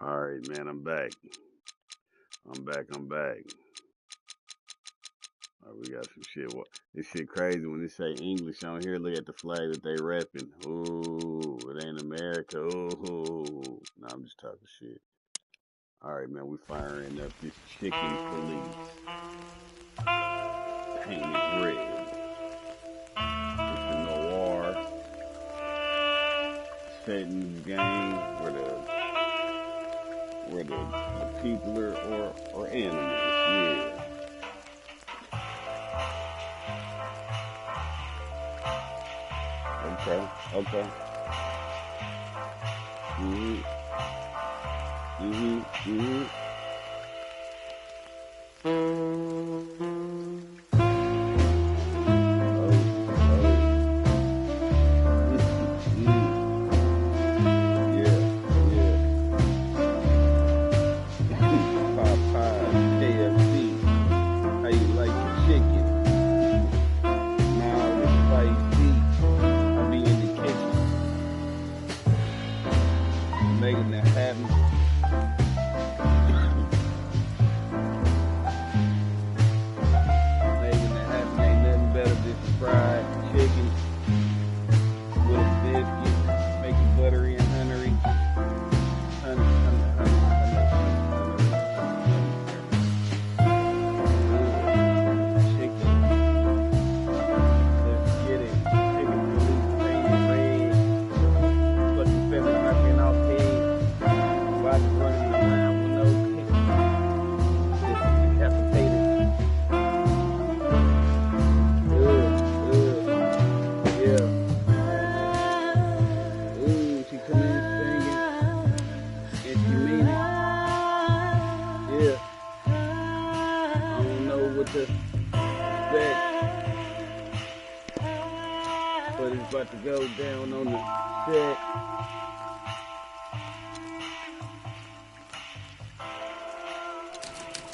All right, man, I'm back. I'm back. All right, we got some shit. What? This shit crazy when they say English on here. Look at the flag that they repping. Ooh, it ain't America. Ooh, no, I'm just talking shit. All right, man, we firing up this chicken police. Painted red. It's the noir setting game where the people or animals. Yeah. Okay. Making that happen. Making that happen. Ain't nothing better than some fried chicken with a biscuit, making buttery and honey. Chicken. Let's get it. Chicken police painted red. Put the feathers knocking off head. Running around with no kick. This is decapitated. Yeah. Ooh, she come in singing. And she mean it. Yeah. I don't know what to expect. But it's about to go down on the set.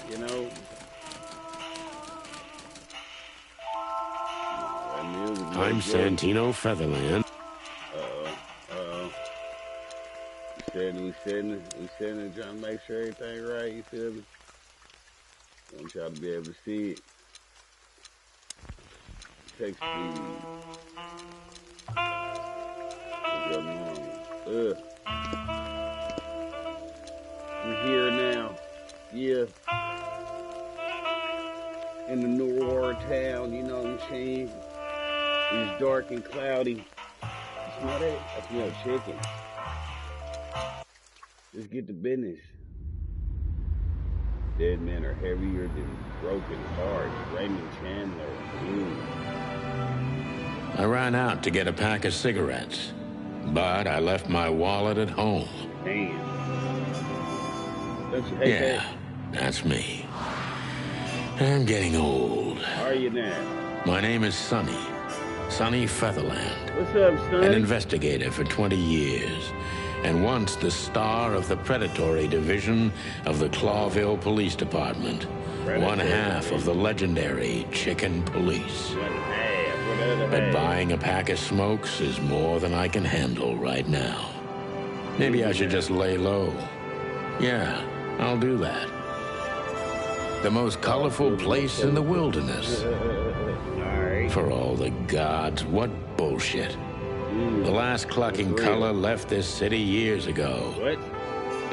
You know, I'm Santino Featherland. We sitting, trying to make sure everything right, you feel me? I want y'all to be able to see it. Take speed. We're here now. Yeah. In the noir town, you know what I'm saying? It's dark and cloudy. You smell that? I smell chicken. Let's get to business. Dead men are heavier than broken hearts. Raymond Chandler. I ran out to get a pack of cigarettes, but I left my wallet at home. Damn. Don't you hate that? That's me. I'm getting old. How are you now? My name is Sonny Featherland. What's up, Sonny? An investigator for 20 years, and once the star of the predatory division of the Clawville Police Department. One half of the legendary Chicken Police. But buying a pack of smokes is more than I can handle right now. Maybe I should just lay low. Yeah, I'll do that. The most colorful place in the wilderness. For all the gods, what bullshit. The last clucking color left this city years ago. What?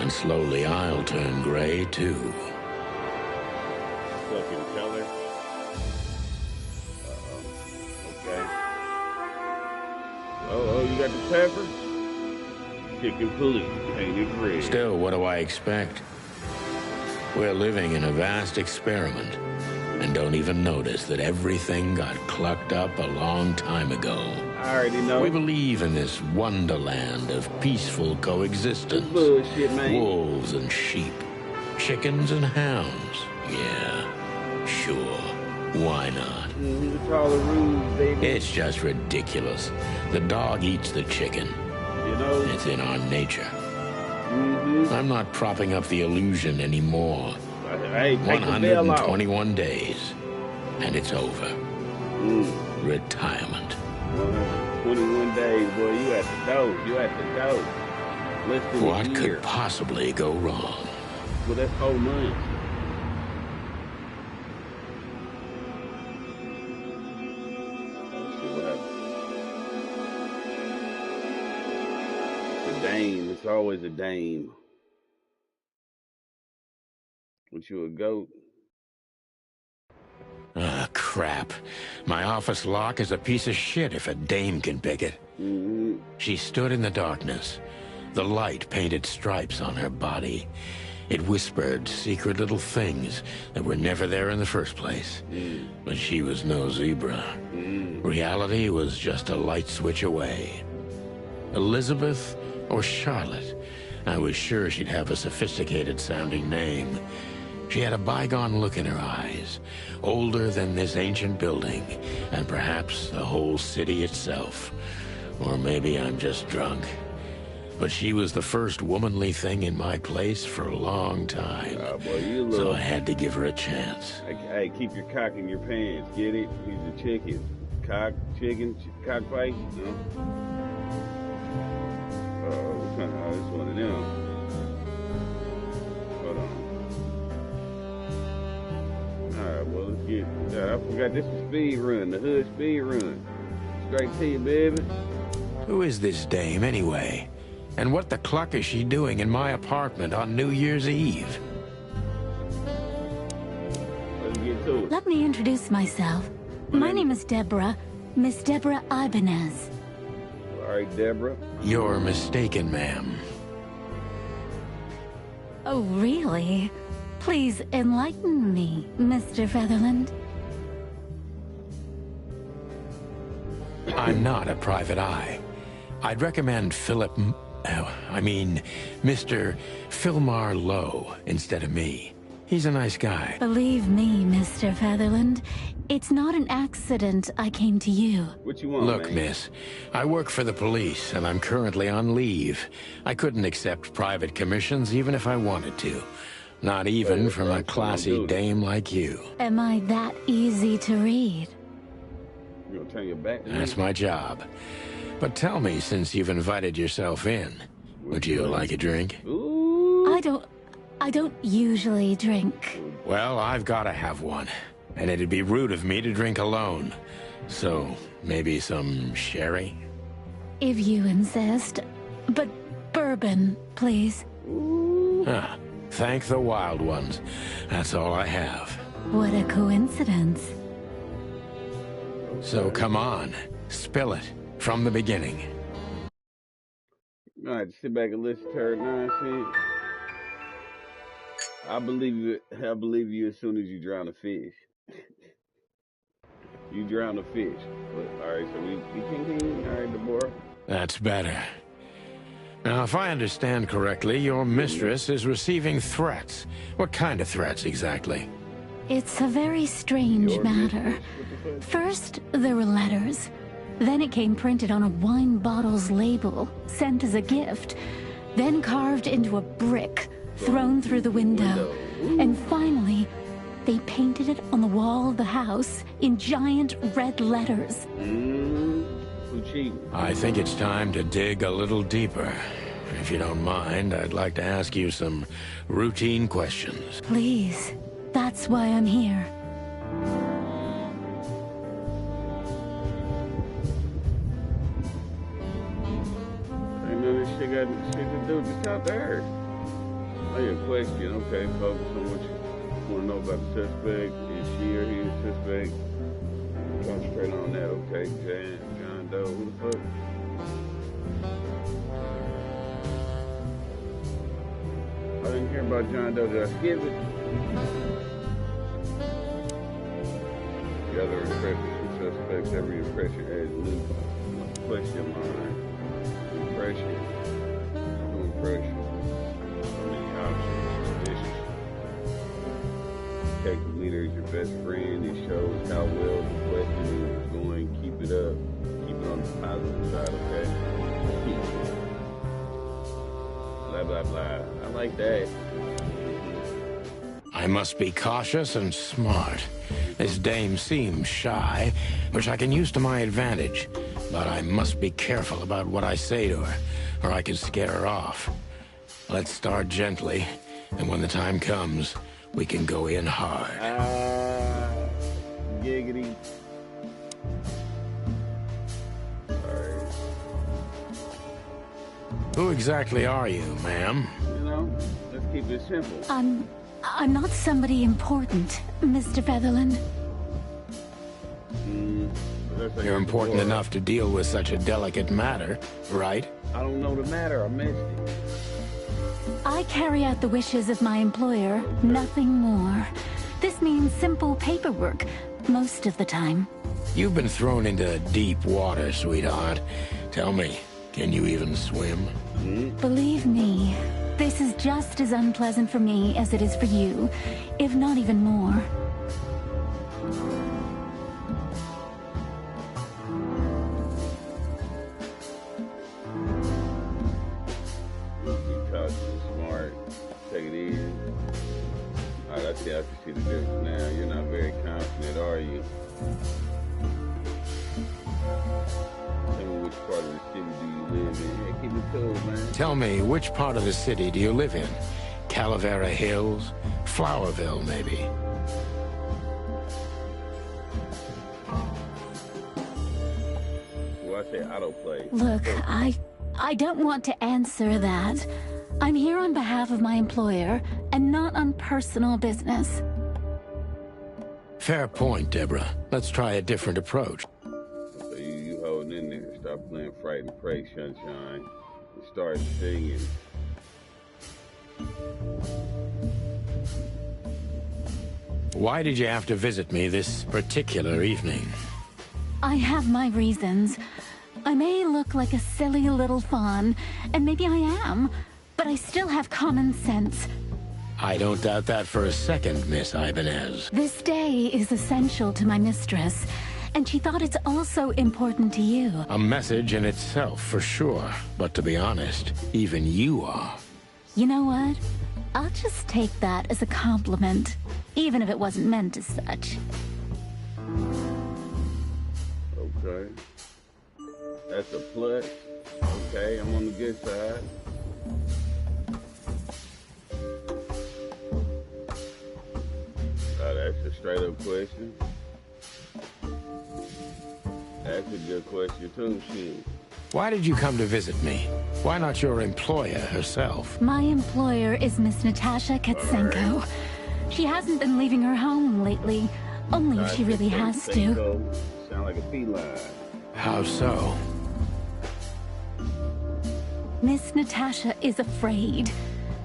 And slowly I'll turn gray too. Clucking color? Okay. Oh, you got the pepper? Chicken police, painted red. Still, what do I expect? We're living in a vast experiment, and don't even notice that everything got clucked up a long time ago. I already know. We believe in this wonderland of peaceful coexistence. Bullshit, man. Wolves and sheep, chickens and hounds. Yeah, sure. Why not? It's all the rules, baby. It's just ridiculous. The dog eats the chicken. You know? It's in our nature. I'm not propping up the illusion anymore. Hey, 121 days, and it's over. Retirement. 121 days, boy. You at the door. Less than What a year. could possibly go wrong? Well, that's 4 months. Let's see what happens. The dame. It's always a dame. What, you a goat? Ah, crap. My office lock is a piece of shit if a dame can pick it. Mm-hmm. She stood in the darkness. The light painted stripes on her body. It whispered secret little things that were never there in the first place. But she was no zebra. Reality was just a light switch away. Elizabeth or Charlotte? I was sure she'd have a sophisticated-sounding name. She had a bygone look in her eyes, older than this ancient building, and perhaps the whole city itself. Or maybe I'm just drunk. But she was the first womanly thing in my place for a long time. Oh, boy, so I had to give her a chance. Hey, keep your cock in your pants. Get it? He's a chicken. Cock, chicken, cockfight. You know? Oh, it's one of them. Hold on. Alright, well, let's get... I forgot this was speed run. The hood speed run. Straight to you, baby. Who is this dame, anyway? And what the cluck is she doing in my apartment on New Year's Eve? Let's get to it. Let me introduce myself. My name is Deborah. Miss Deborah Ibanez. All right, Deborah. You're mistaken, ma'am. Oh, really? Please enlighten me, Mr. Featherland. I'm not a private eye. I'd recommend Mr. Philmar Lowe instead of me. He's a nice guy. Believe me, Mr. Featherland, it's not an accident I came to you. What you want, Look, man? miss, I work for the police, and I'm currently on leave. I couldn't accept private commissions even if I wanted to. Not even from a classy dame like you. Am I that easy to read? You gonna turn your back to me? That's my job. But tell me, since you've invited yourself in, would you like a drink? Ooh. I don't usually drink. Well, I've got to have one. And it'd be rude of me to drink alone. So, maybe some sherry? If you insist. But bourbon, please. Ah, thank the wild ones. That's all I have. What a coincidence. So come on, spill it from the beginning. All right, sit back and listen to her nonsense. I believe you as soon as you drown a fish. You drown a fish. But, all right, so we continue. All right, Deborah. That's better. Now, if I understand correctly, your mistress is receiving threats. What kind of threats, exactly? It's a very strange matter. First, there were letters. Then it came printed on a wine bottle's label, sent as a gift. Then carved into a brick, thrown through the window. And finally, they painted it on the wall of the house in giant red letters. I think it's time to dig a little deeper. If you don't mind, I'd like to ask you some routine questions. Please, that's why I'm here. Ain't none of this shit got shit to do. Just talk to her. Oh, your question. Okay, focus on what you want to know about the suspect. Is she or he a suspect? Concentrate on that. Okay, John Doe. Who the fuck? I didn't hear about John Doe. Did I skip it? The other impressions from suspects. Every impression adds a new question line. Impression. New impression. So many options. Suspicious. Detective leader is your best friend. It shows how well the question is going. Keep it up. Keep it on the positive side, okay? Blah, blah, blah. I like that. I must be cautious and smart. This dame seems shy, which I can use to my advantage. but I must be careful about what I say to her, or I could scare her off. Let's start gently, and when the time comes, we can go in hard. Giggity. Alright. Who exactly are you, ma'am? You know, let's keep it simple. I'm not somebody important, Mr. Featherland. You're important enough to deal with such a delicate matter, right? I don't know the matter. I missed it. I carry out the wishes of my employer, nothing more. This means simple paperwork, most of the time. You've been thrown into deep water, sweetheart. Tell me, can you even swim? Believe me, this is just as unpleasant for me as it is for you, if not even more. Take it easy. Alright, I can see the difference now. You're not very confident, are you? Tell me which part of the city do you live in? Hey, keep it cool, man. Tell me, which part of the city do you live in? Calavera Hills? Flowerville, maybe? Well, I say autoplay. Look, I don't want to answer that. I'm here on behalf of my employer, and not on personal business. Fair point, Deborah. Let's try a different approach. So you holding in there. Stop playing Fright and Pray, Sunshine. And start singing. Why did you have to visit me this particular evening? I have my reasons. I may look like a silly little fawn, and maybe I am, but I still have common sense. I don't doubt that for a second, Miss Ibanez. This day is essential to my mistress, and she thought it's also important to you. A message in itself, for sure. But to be honest, even you are. You know what? I'll just take that as a compliment, even if it wasn't meant as such. Okay. That's a plus. Okay, I'm on the good side. That's a straight up question. That's a good question too, shit. Why did you come to visit me? Why not your employer herself? My employer is Miss Natasha Katsenko. Right. She hasn't been leaving her home lately, only if she really has to. Sound like a feline. How so? Miss Natasha is afraid.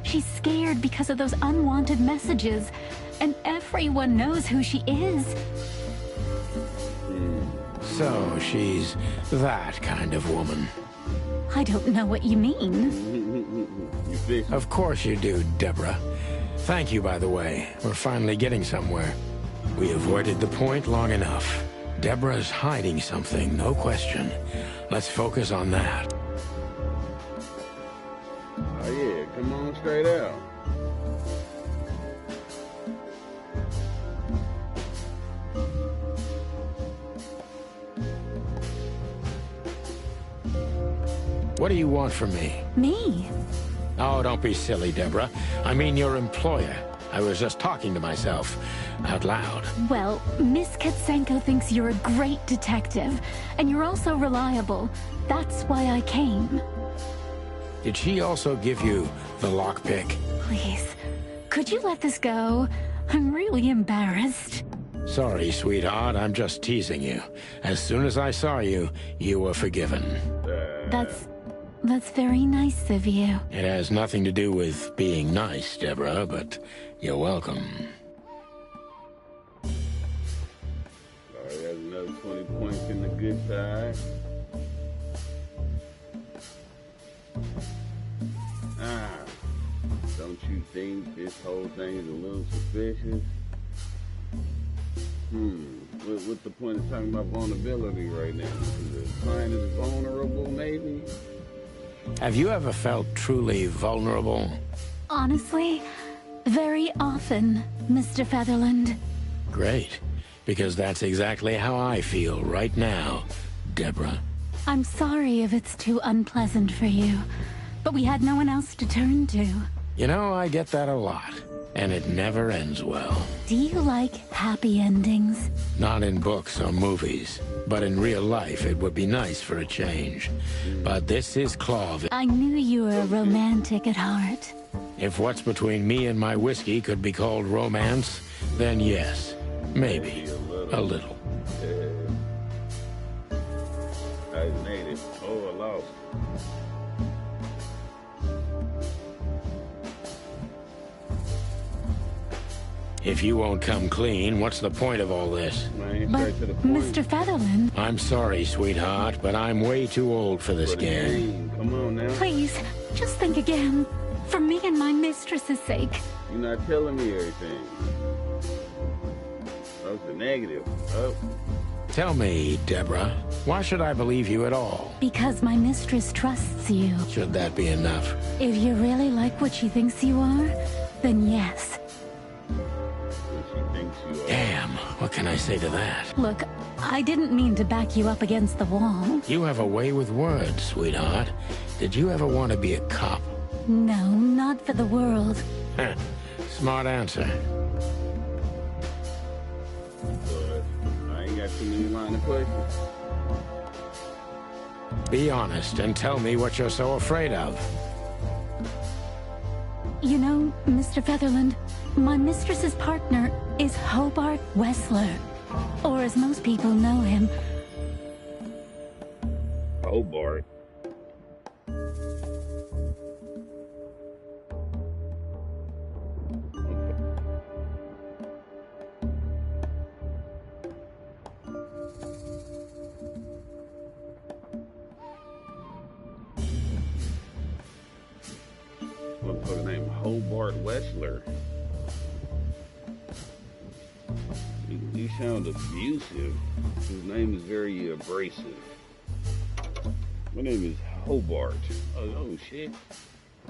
She's scared because of those unwanted messages, and everyone knows who she is. So she's that kind of woman. I don't know what you mean. Of course you do, Deborah. Thank you, by the way. We're finally getting somewhere. We avoided the point long enough. Deborah's hiding something, no question. Let's focus on that. Oh yeah, come on straight out. What do you want from me? Me? Oh, don't be silly, Deborah. I mean your employer. I was just talking to myself, out loud. Well, Miss Katsenko thinks you're a great detective, and you're also reliable. That's why I came. Did she also give you the lockpick? Please, could you let this go? I'm really embarrassed. Sorry, sweetheart, I'm just teasing you. As soon as I saw you, you were forgiven. That's very nice of you. It has nothing to do with being nice, Deborah, but you're welcome. Alright, that's another 20 points in the good side. Don't you think this whole thing is a little suspicious? What's the point of talking about vulnerability right now? The client is vulnerable, maybe? Have you ever felt truly vulnerable? Honestly, very often, Mr. Featherland. Great, because that's exactly how I feel right now, Deborah. I'm sorry if it's too unpleasant for you, but we had no one else to turn to. You know, I get that a lot, and it never ends well. Do you like happy endings? Not in books or movies, but in real life it would be nice for a change. But this is Clawville. I knew you were a romantic at heart. If what's between me and my whiskey could be called romance, then yes, maybe, a little. I made it. Oh, I lost. If you won't come clean, what's the point of all this? Man, But, straight to the point. Mr. Featherland, I'm sorry, sweetheart, but I'm way too old for this game. Come on now. please, just think again. For me and my mistress's sake. You're not telling me everything. That's a negative. Oh. Tell me, Deborah, why should I believe you at all? Because my mistress trusts you. Should that be enough? If you really like what she thinks you are, then yes. What she thinks you are. Damn, what can I say to that? Look, I didn't mean to back you up against the wall. You have a way with words, sweetheart. Did you ever want to be a cop? No, not for the world. Heh, smart answer. But I ain't got too many line of questions. Be honest and tell me what you're so afraid of. You know, Mr. Featherland, my mistress's partner is Hobart Wessler. Or as most people know him, Hobart. Motherfucker named Hobart Wessler. You sound abusive. His name is very abrasive. My name is Hobart. Oh shit.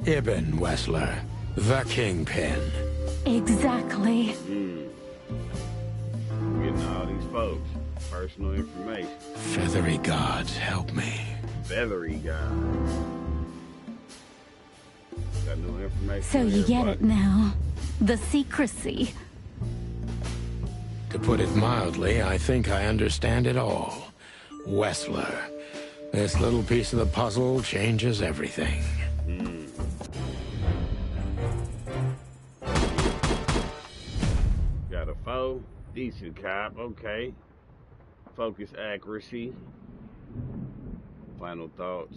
Ibn Wessler, the Kingpin. exactly. Getting all these folks. Personal information. Feathery gods, help me. Feathery guy. Got no information. So for you get it everybody. now. The secrecy. To put it mildly, I think I understand it all. Wessler. This little piece of the puzzle changes everything. Got a foe. Decent cop. Okay. Focus accuracy. Final thoughts.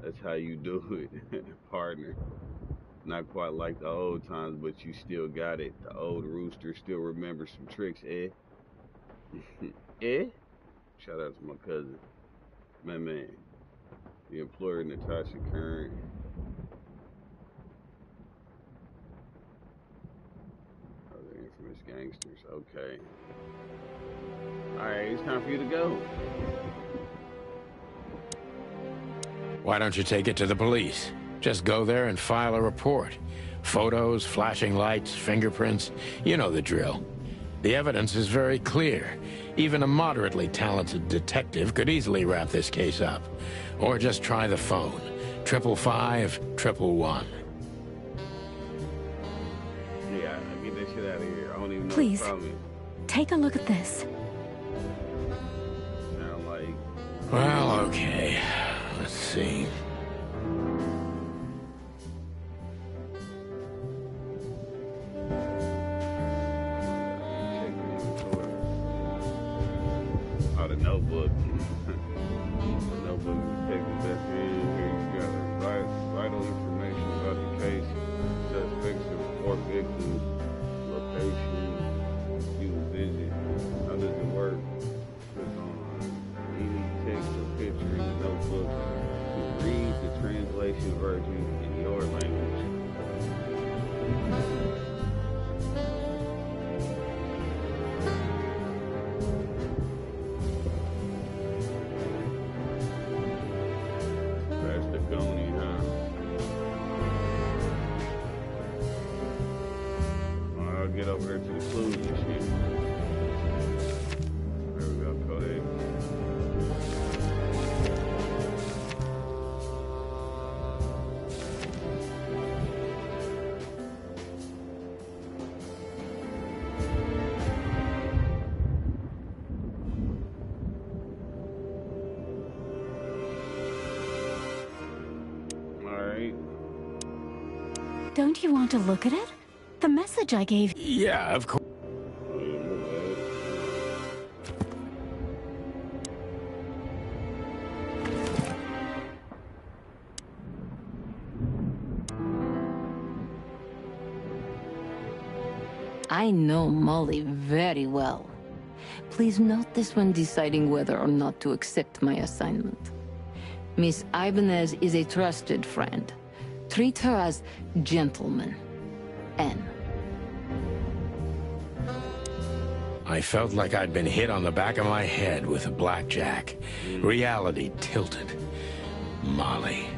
That's how you do it, partner. Not quite like the old times, but you still got it. The old rooster still remembers some tricks, eh? Eh? Shout out to my cousin. Man. The employer, Natasha Kern. Other infamous gangsters. Okay. Alright, it's time for you to go. Why don't you take it to the police? Just go there and file a report. Photos, flashing lights, fingerprints, you know the drill. The evidence is very clear. Even a moderately talented detective could easily wrap this case up. Or just try the phone. 555-111. Yeah, get that shit out of here. I don't even know Please. what the problem Take a look at this. is. Sound like Well, okay. Let's see. checking inventory. Oh, the notebook. The notebook detective that's in here. You got vital information about the case, suspects and report victims, location, you visit. How does it work? Click on any text or picture in the notebook to read the translation version in your language. That's the Goni, huh? I'll get over there to the clues and shit. There we go, Kodak. Don't you want to look at it? The message I gave... Yeah, of course. I know Molly very well. Please note this when deciding whether or not to accept my assignment. Miss Ibanez is a trusted friend. Treat her as gentleman. N. I felt like I'd been hit on the back of my head with a blackjack. Reality tilted. Molly.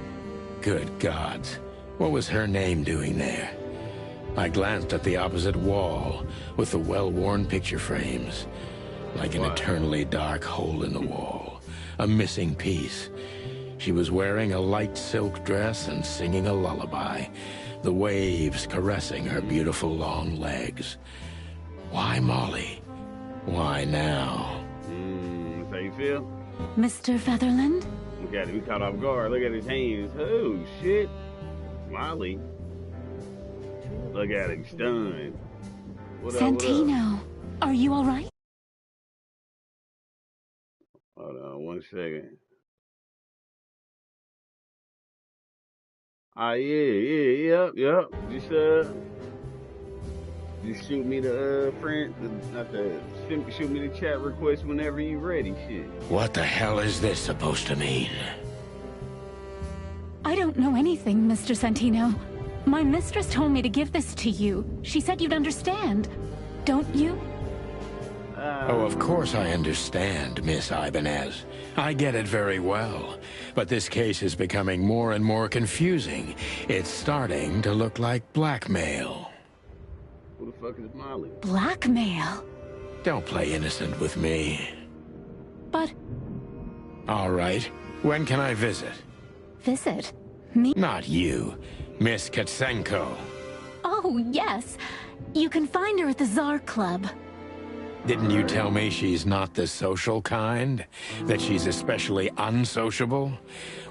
Good gods. What was her name doing there? I glanced at the opposite wall with the well-worn picture frames. Like an eternally dark hole in the wall. A missing piece. She was wearing a light silk dress and singing a lullaby. The waves caressing her beautiful long legs. Why Molly? Why now? That's how you feel? Mr. Featherland? Look at him, he caught off guard. Look at his hands. Oh, shit. Molly. Look at him, stunned. What Santino, are you all right? Hold on 1 second. Yep. Just shoot me the shoot me the chat request whenever you ready, shit. What the hell is this supposed to mean? I don't know anything, Mr. Santino. My mistress told me to give this to you. She said you'd understand. Don't you? Oh, of course I understand, Miss Ibanez. I get it very well. But this case is becoming more and more confusing. It's starting to look like blackmail. Who the fuck is Molly? Blackmail? Don't play innocent with me. But... All right. When can I visit? Visit? Me? Not you. Miss Katsenko. Oh, yes. You can find her at the Tsar Club. Didn't you tell me she's not the social kind? That she's especially unsociable?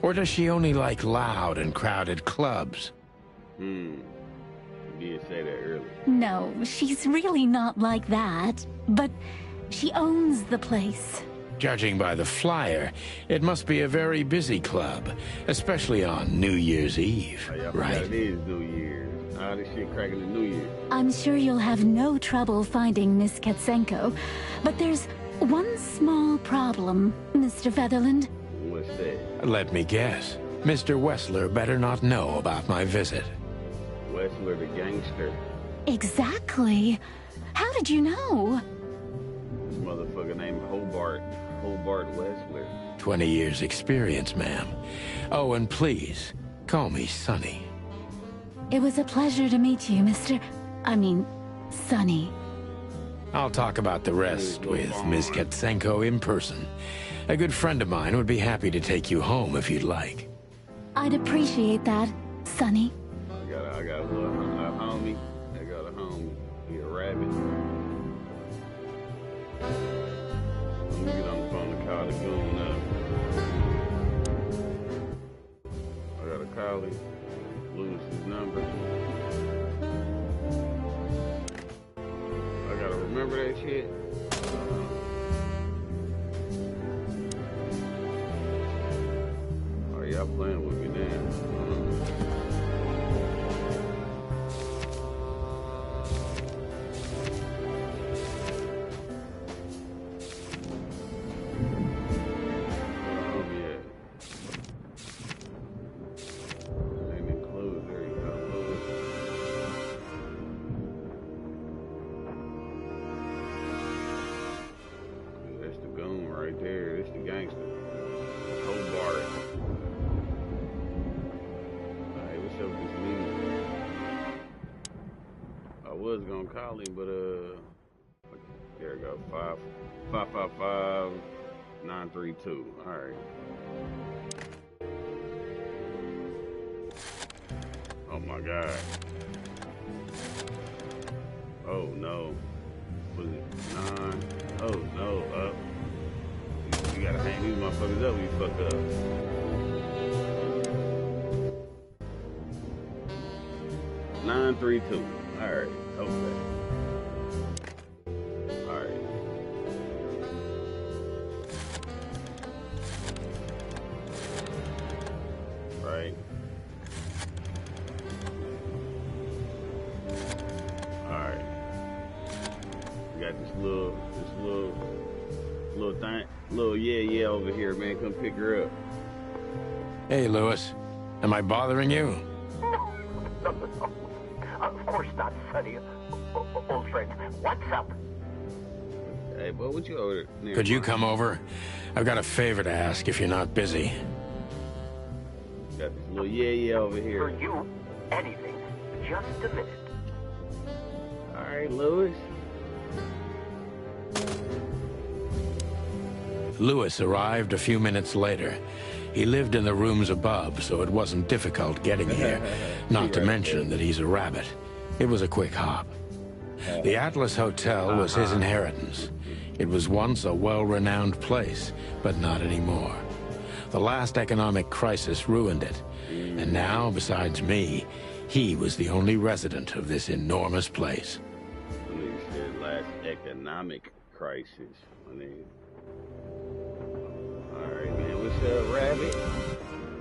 Or does she only like loud and crowded clubs? You did say that earlier. No, she's really not like that. But she owns the place. Judging by the flyer, it must be a very busy club, especially on New Year's Eve, right? It is New Year's. All this shit cracking the New Year. I'm sure you'll have no trouble finding Miss Katsenko, but there's one small problem, Mr. Featherland. What's that? Let me guess. Mr. Wessler better not know about my visit. Wessler the gangster. Exactly. How did you know? This motherfucker named Hobart Wessler. 20 years experience, ma'am. Oh, and please, call me Sonny. It was a pleasure to meet you, Sonny. I'll talk about the rest with Miss Katsenko in person. A good friend of mine would be happy to take you home if you'd like. I'd appreciate that, Sonny. I got a little homie. I got a homie. He a rabbit. Let me get on the phone and call the goon up. I gotta call him. Lose his number. I gotta remember that shit. Oh, y'all playing with me now. Call him, but there we go. 555-932. All right. Oh my God. Oh no. Was it 9? Oh no. Up. You gotta hang these motherfuckers up when you fuck up. 932. All right. Okay. All right. Right. All right. We got this little thing, yeah over here, man. Come pick her up. Hey, Lewis. Am I bothering you? No. Of course not, Sonny. Old friend, what's up? Hey, boy, what you over there? Could you come over? I've got a favor to ask if you're not busy. Got this little yeah over here. For you, anything. Just a minute. All right, Lewis. Lewis arrived a few minutes later. He lived in the rooms above, so it wasn't difficult getting here. Not to mention that he's a rabbit. It was a quick hop. The Atlas Hotel was his inheritance. It was once a well-renowned place, but not anymore. The last economic crisis ruined it. And now, besides me, he was the only resident of this enormous place. You said last economic crisis. Alright, man. What's up, Rabbit?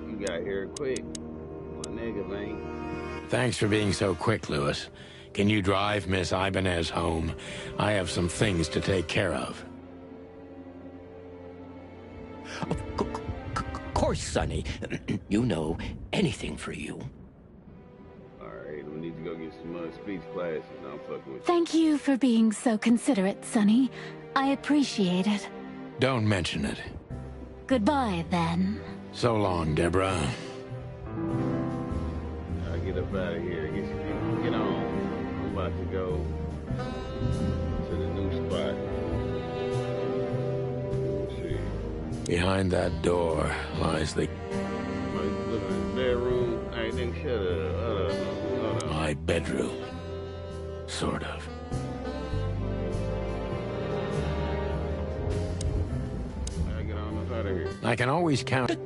You got here quick. My nigga, man. Thanks for being so quick, Lewis. Can you drive Miss Ibanez home? I have some things to take care of. Of course, Sonny. You know, anything for you. Alright, we need to go get some speech classes. I'm fucking with you. Thank you for being so considerate, Sonny. I appreciate it. Don't mention it. Goodbye, then. So long, Deborah. I'll get up out of here. Get on. I'm about to go to the new spot. Let's see. Behind that door lies the... Look at the bedroom. Hey, nigga, shut up. Hold up. my bedroom. Sort of. I can always count.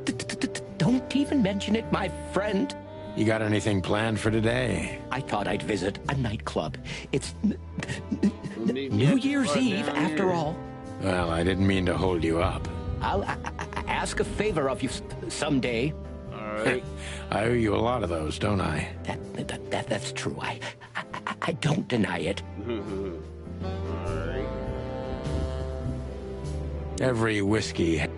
Don't even mention it, my friend. You got anything planned for today? I thought I'd visit a nightclub. It's New Year's Eve, after all. Well, I didn't mean to hold you up. I'll ask a favor of you someday. All right. I owe you a lot of those, don't I? That's true. I don't deny it. All right. Every whiskey. Smack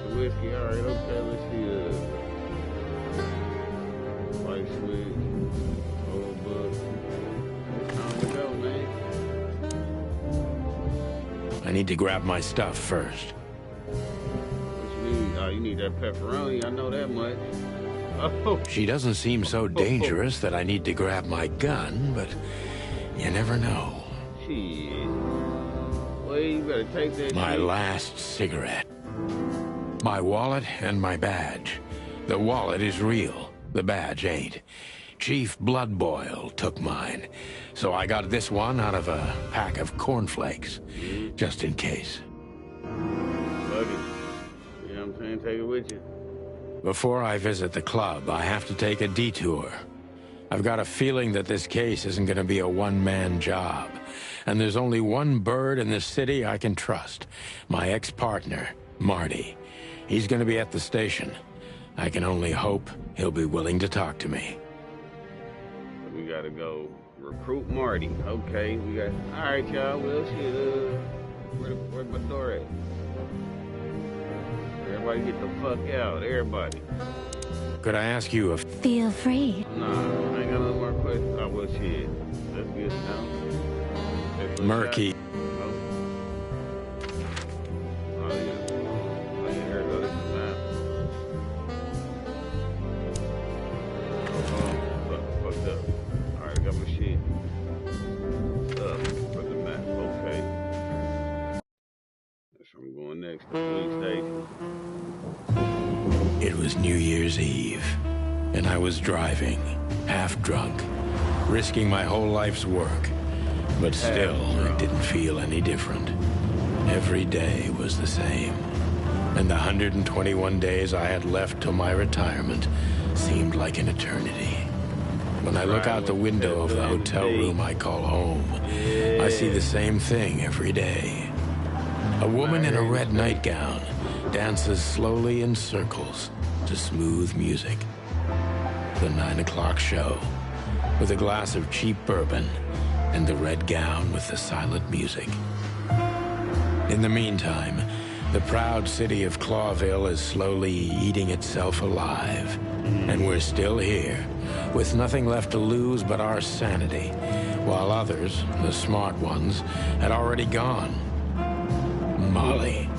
the whiskey. All right. Okay. Let's see. White switch. Old book. It's time to go, man. I need to grab my stuff first. What you need? Oh, you need that pepperoni. I know that much. Oh. She doesn't seem so dangerous that I need to grab my gun, but you never know. Shit. Well, you better take that. My shit. last cigarette. My wallet and my badge. The wallet is real. The badge ain't. Chief Bloodboil took mine. So I got this one out of a pack of cornflakes. Just in case. Fuck it. You know what I'm saying? Take it with you. Before I visit the club, I have to take a detour. I've got a feeling that this case isn't going to be a one-man job. And there's only one bird in this city I can trust. My ex-partner, Marty. He's going to be at the station. I can only hope he'll be willing to talk to me. We gotta go recruit Marty. Okay, we got. All right, y'all. Well, shit. Where's my door at? Everybody get the fuck out. Everybody. Could I ask you a... Feel free. Nah, I ain't got no more questions. Oh, well, shit. That's good now. Murky. Oh, yeah. Oh, yeah, here it goes. This is the map. Fucked up. Alright, I got my shit. For the map. Okay. That's where I'm going next. The police station. It was New Year's Eve, and I was driving, half drunk, risking my whole life's work. But still, it didn't feel any different. Every day was the same. And the 121 days I had left till my retirement seemed like an eternity. When I look out the window of the hotel room I call home, I see the same thing every day. A woman in a red nightgown dances slowly in circles to smooth music. The 9 o'clock show, with a glass of cheap bourbon and the red gown with the silent music. In the meantime, the proud city of Clawville is slowly eating itself alive. And we're still here, with nothing left to lose but our sanity, while others, the smart ones, had already gone. Molly.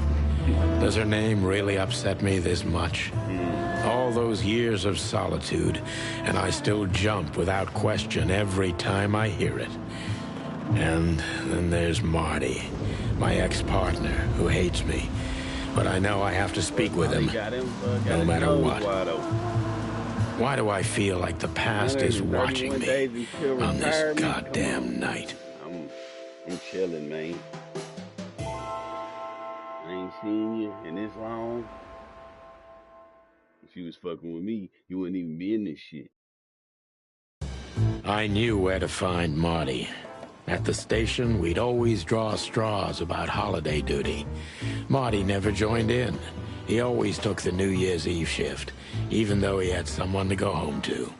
Does her name really upset me this much? All those years of solitude, and I still jump without question every time I hear it. And then there's Marty, my ex-partner, who hates me. But I know I have to speak with him, no matter what. Why do I feel like the past is watching me on this goddamn night? I'm chilling, man. I ain't seen you in this long. If you was fucking with me, you wouldn't even be in this shit. I knew where to find Marty. At the station, we'd always draw straws about holiday duty. Marty never joined in. He always took the New Year's Eve shift, even though he had someone to go home to.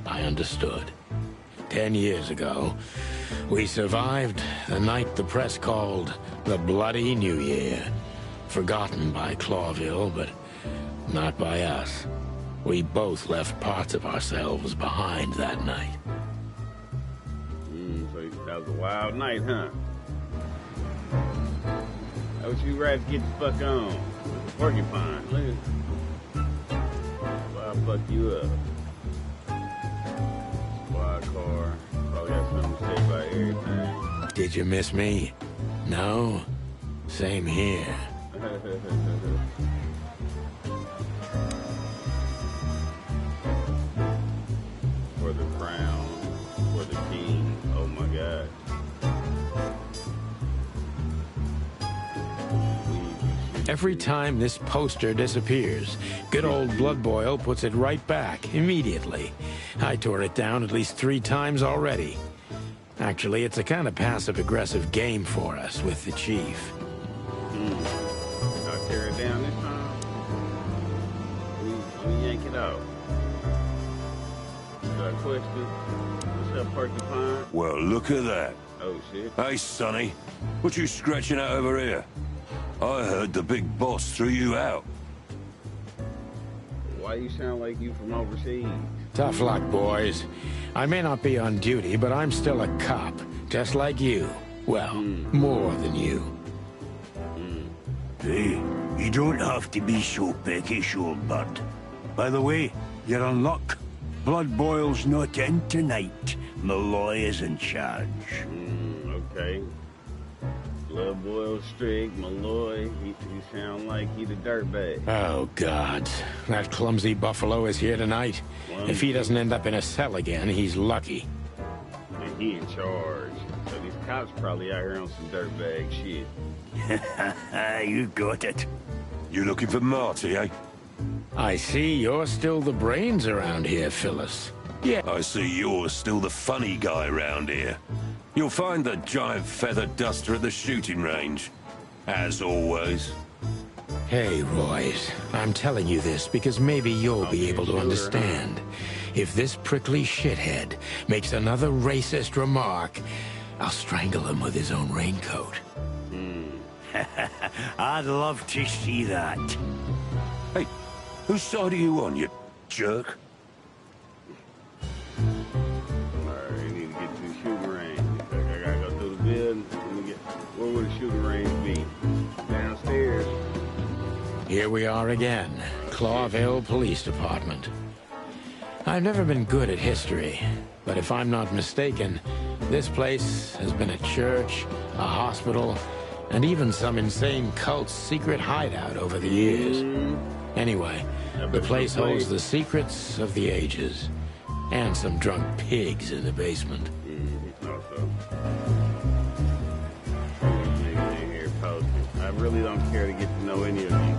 I understood. 10 years ago, we survived the night the press called the Bloody New Year. Forgotten by Clawville, but not by us. We both left parts of ourselves behind that night. So that was a wild night, huh? How would you rather get the fuck on? With a porcupine, look. I'll fuck you up. Squad car. Probably got something to say about everything. Did you miss me? No? Same here. For the crown, for the king. Oh my God. Every time this poster disappears, good old Blood Boil puts it right back, immediately. I tore it down at least 3 times already. Actually, it's a kind of passive-aggressive game for us with the chief. I'll tear it down this time. Let me yank it out. Got a question? What's up, Porcupine? Well, look at that. Oh, shit. Hey, Sonny. What you scratching out over here? I heard the big boss threw you out. Why you sound like you from overseas? Tough luck, boys. I may not be on duty, but I'm still a cop, just like you. Well, more than you. Hey, you don't have to be so peckish, old bud. By the way, you're on luck. Blood Boil's not in tonight. Malloy is in charge. Okay. Blood Boil strict, Malloy, he sound like he the dirtbag. Oh, God. That clumsy buffalo is here tonight. If he doesn't end up in a cell again, he's lucky. And he in charge. So these cops probably out here on some dirtbag shit. You got it. You looking for Marty, eh? I see you're still the brains around here, Phyllis. Yeah. I see you're still the funny guy around here. You'll find the giant feather duster at the shooting range. As always. Hey, Royce. I'm telling you this because maybe you'll be able to understand. If this prickly shithead makes another racist remark, I'll strangle him with his own raincoat. I'd love to see that. Hey, whose side are you on, you jerk? Alright, you need to get to the shooting range. I gotta go through the building. Where would the shooting range be? Downstairs. Here we are again, Clawville Police Department. I've never been good at history, but if I'm not mistaken, this place has been a church, a hospital, and even some insane cult's secret hideout over the years. Anyway, the place holds the secrets of the ages, and some drunk pigs in the basement. I really don't care to get to know any of these.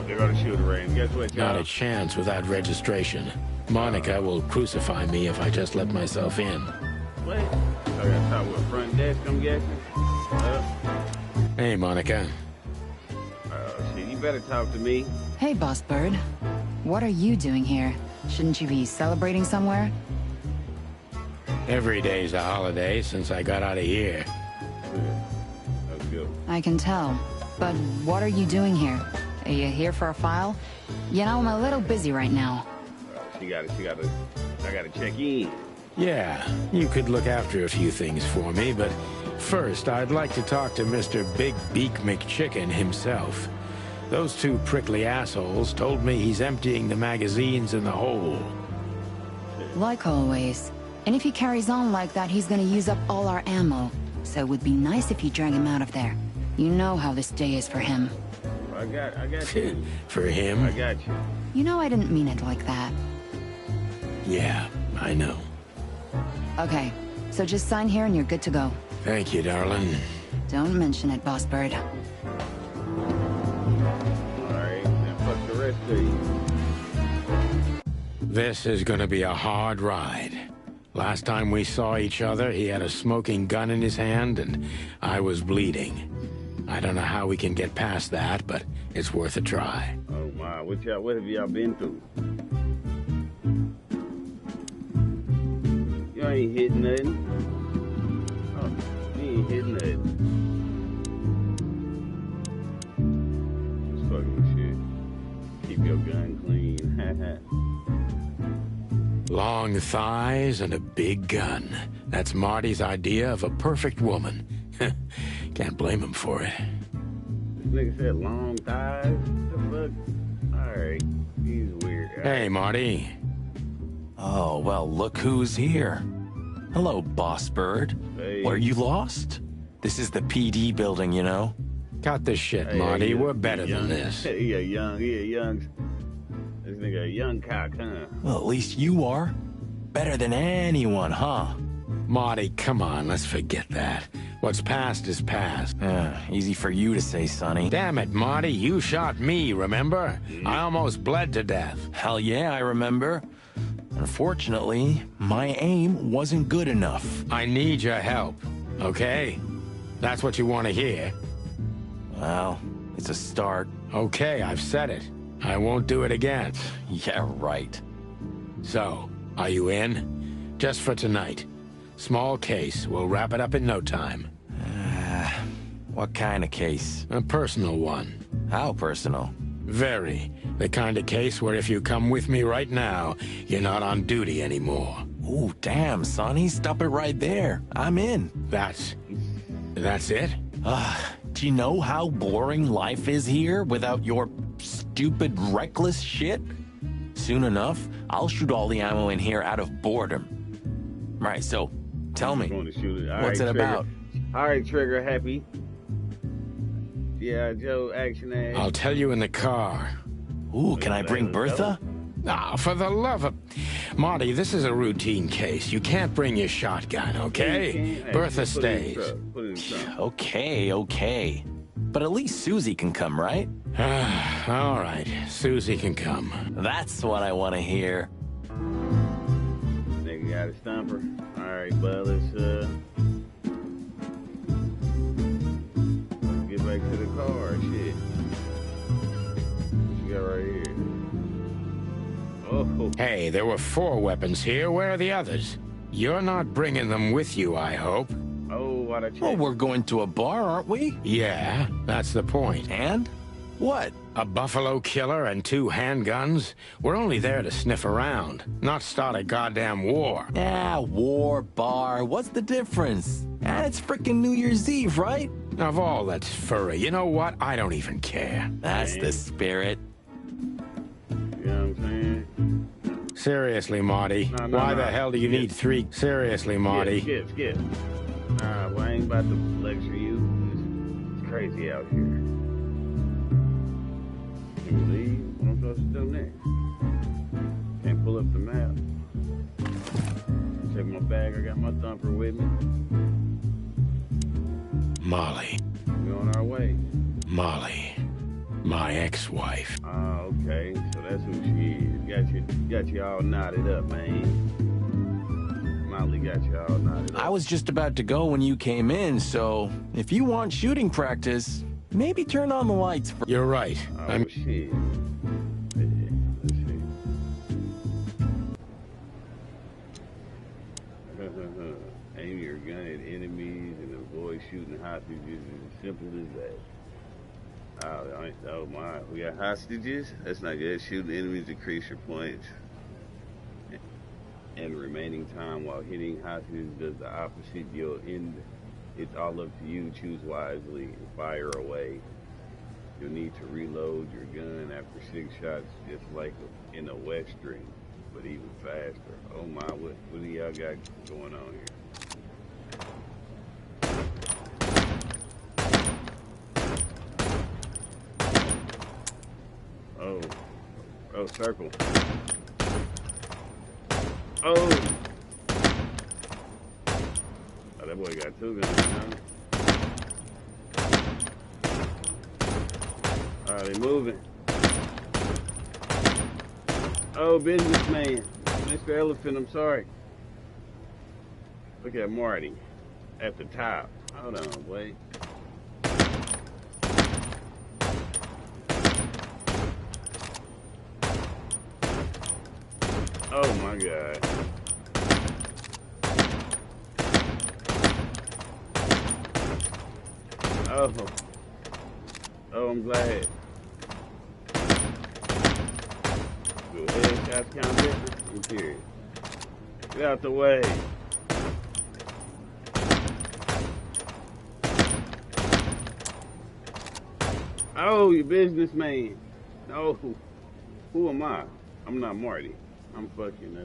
They're gonna shoot a range. Guess what, y'all? Not a chance without registration. Monica will crucify me if I just let myself in. What? I gotta talk with front desk, I'm guessing. Hey, Monica. Shit, you better talk to me. Hey, Boss Bird. What are you doing here? Shouldn't you be celebrating somewhere? Every day's a holiday since I got out of here. Yeah, that's good. I can tell. But what are you doing here? Are you here for a file? You know, I'm a little busy right now. I gotta check in. Yeah, you could look after a few things for me, but first I'd like to talk to Mr. Big Beak McChicken himself. Those two prickly assholes told me he's emptying the magazines in the hole. Like always. And if he carries on like that, he's gonna use up all our ammo. So it would be nice if you drag him out of there. You know how this day is for him. I got you. For him? I got you. You know I didn't mean it like that. Yeah, I know. Okay, so just sign here and you're good to go. Thank you, darling. Don't mention it, Boss Bird. Alright, now fuck the rest of you. This is gonna be a hard ride. Last time we saw each other, he had a smoking gun in his hand, and I was bleeding. I don't know how we can get past that, but it's worth a try. Oh my, what have y'all been through? You ain't hit nothing. Oh, you ain't hit nothing. Just fucking with shit. Keep your gun clean. Long thighs and a big gun. That's Marty's idea of a perfect woman. Can't blame him for it. This nigga said long thighs? What the fuck? Alright, he's weird. Hey, Marty. Oh, well, look who's here. Hello, Boss Bird. Hey. Were you lost? This is the PD building, you know? Cut the shit, Marty. We're better than this. He a young. This nigga a young cock, huh? Well, at least you are. Better than anyone, huh? Marty, come on, let's forget that. What's past is past. Easy for you to say, Sonny. Damn it, Marty, you shot me, remember? I almost bled to death. Hell yeah, I remember. Unfortunately, my aim wasn't good enough. I need your help, okay? That's what you want to hear. Well, it's a start. Okay, I've said it. I won't do it again. Yeah, right. So, are you in? Just for tonight. Small case. We'll wrap it up in no time. What kind of case? A personal one. How personal? Very. The kind of case where if you come with me right now, you're not on duty anymore. Ooh, damn, Sonny. Stop it right there. I'm in. That's it? Do you know how boring life is here without your stupid, reckless shit? Soon enough, I'll shoot all the ammo in here out of boredom. Right, so, tell me, what's it about? All right, Trigger, happy. Yeah, Joe, action ass. I'll tell you in the car. Ooh, can I bring Bertha? Ah, for the love of... Marty, this is a routine case. You can't bring your shotgun, okay? Bertha stays. Okay. But at least Susie can come, right? All right, Susie can come. That's what I want to hear. Nigga got a stumper. All right, bud, let's get back to the car. Shit. What you got right here? Oh. Hey, there were 4 weapons here. Where are the others? You're not bringing them with you, I hope. Oh, what a check. Oh, we're going to a bar, aren't we? Yeah, that's the point. And? What? A buffalo killer and 2 handguns? We're only there to sniff around, not start a goddamn war. Yeah, war, bar, what's the difference? And it's frickin' New Year's Eve, right? Of all that's furry, you know what? I don't even care. That's the spirit. You know what I'm saying? Seriously, Marty. No, Why the hell do you need 3? Seriously, Marty. Skip. Well, I ain't about to lecture you. It's crazy out here. Can we leave? What am I supposed to do next? Can't pull up the map. Check my bag. I got my thumper with me. Molly. We on our way. Molly. My ex-wife. Oh, okay. So that's who she is. Got you all knotted up, man. Molly got you all knotted up. I was just about to go when you came in, so if you want shooting practice, maybe turn on the lights for— You're right. Oh, shit. Let's see. Aim your gun at enemies and avoid shooting hostages. It's as simple as that. Oh my, we got hostages? That's not good. Shooting enemies decrease your points and remaining time while hitting hostages does the opposite. You'll end. It's all up to you. Choose wisely and fire away. You'll need to reload your gun after 6 shots, just like in a Western, but even faster. Oh my, what do y'all got going on here? Oh, circle. Oh, that boy got 2 guns, huh? They moving. Oh, businessman. Mr. Elephant, I'm sorry. Look at Marty at the top. Hold on, wait. Oh my God. Oh, I'm glad. Do headshots count different? I'm curious. Get out the way. Oh, you businessman. No. Who am I? I'm not Marty. I'm fucking,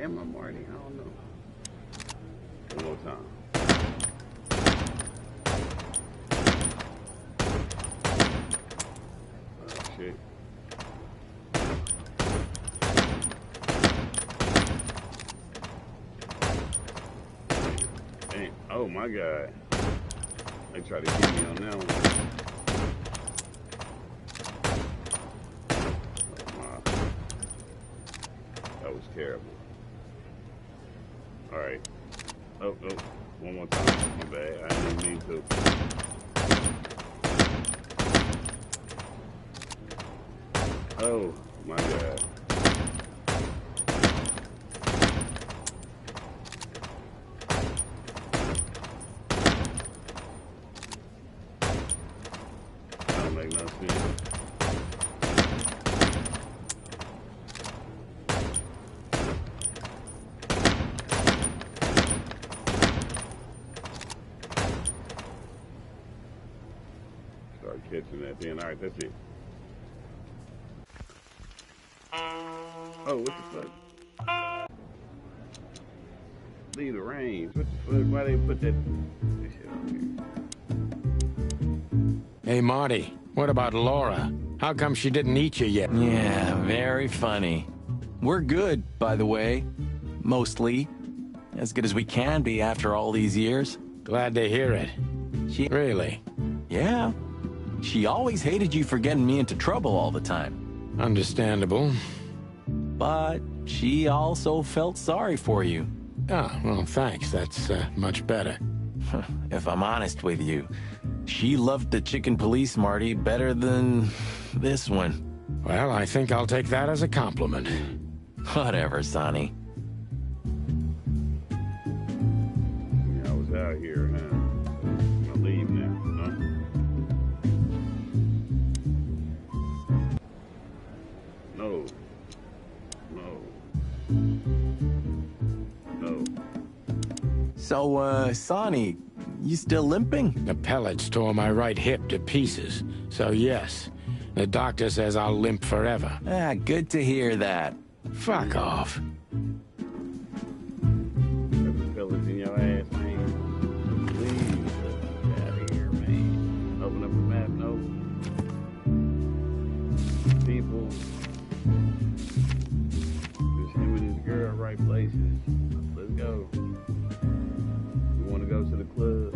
am I Marty? I don't know. One more time. Oh, shit. Damn. Oh, my God. They try to get me on that one. Terrible. All right. Oh, one more time. My bad. I didn't mean to. Oh, my God. That don't make no sense. Catching that then. All right, that's it. Oh, what the fuck? Leave the range. What the fuck? Why they put that shit on here? Hey, Marty, what about Laura? How come she didn't eat you yet? Yeah, very funny. We're good, by the way. Mostly. As good as we can be after all these years. Glad to hear it. Really? Yeah. She always hated you for getting me into trouble all the time. Understandable. But she also felt sorry for you. Oh, well, thanks. That's much better. If I'm honest with you, she loved the chicken police, Marty, better than this one. Well, I think I'll take that as a compliment. Whatever, Sonny. Yeah, I was out here, huh? I'm gonna leave now, huh? No. So, Sonny, you still limping? The pellets tore my right hip to pieces. So, yes. The doctor says I'll limp forever. Ah, good to hear that. Fuck off. There's the pellets in your ass, man. Please, get out of here, man. Open up the map, no. People. Just him and his girl, right places. Let's go. We want to go to the club.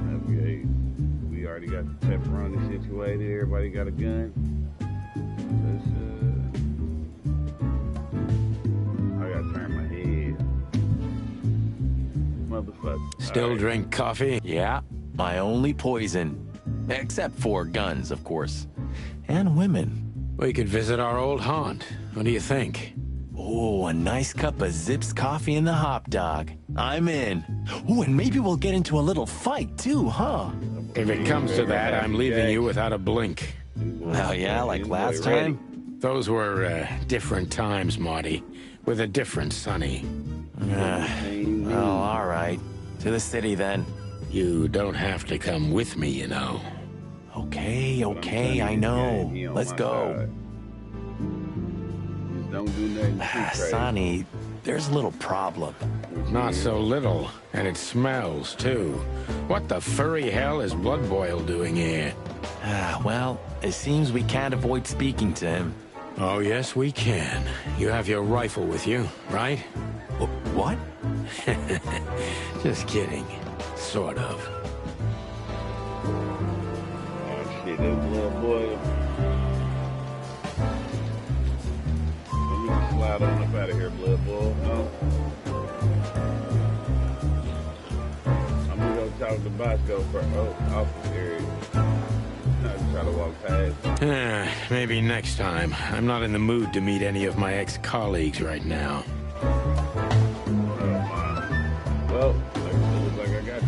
Have got the pepperoni situated. Everybody got a gun. I gotta turn my head. Motherfucker. Still drink coffee? Yeah, my only poison. Except for guns, of course. And women. We could visit our old haunt. What do you think? Oh, a nice cup of Zips coffee and the hop dog. I'm in. Oh, and maybe we'll get into a little fight too, huh? If it comes to that, I'm leaving you without a blink. Oh yeah, like last time? Those were different times, Marty. With a different Sonny. Well, all right. To the city then. You don't have to come with me, you know. Okay, I know. Let's go. Just don't do nothing too crazy. Sonny, there's a little problem. Not so little, and it smells, too. What the furry hell is Blood Boil doing here? Well, it seems we can't avoid speaking to him. Oh, yes, we can. You have your rifle with you, right? What? Just kidding. Sort of. Shit, that Blood Boil. Let me just slide on up out of here, Blood Boil. No? I'm gonna go talk to Bosco for office area. Not try to walk past. Maybe next time. I'm not in the mood to meet any of my ex-colleagues right now. Well, looks like I got to.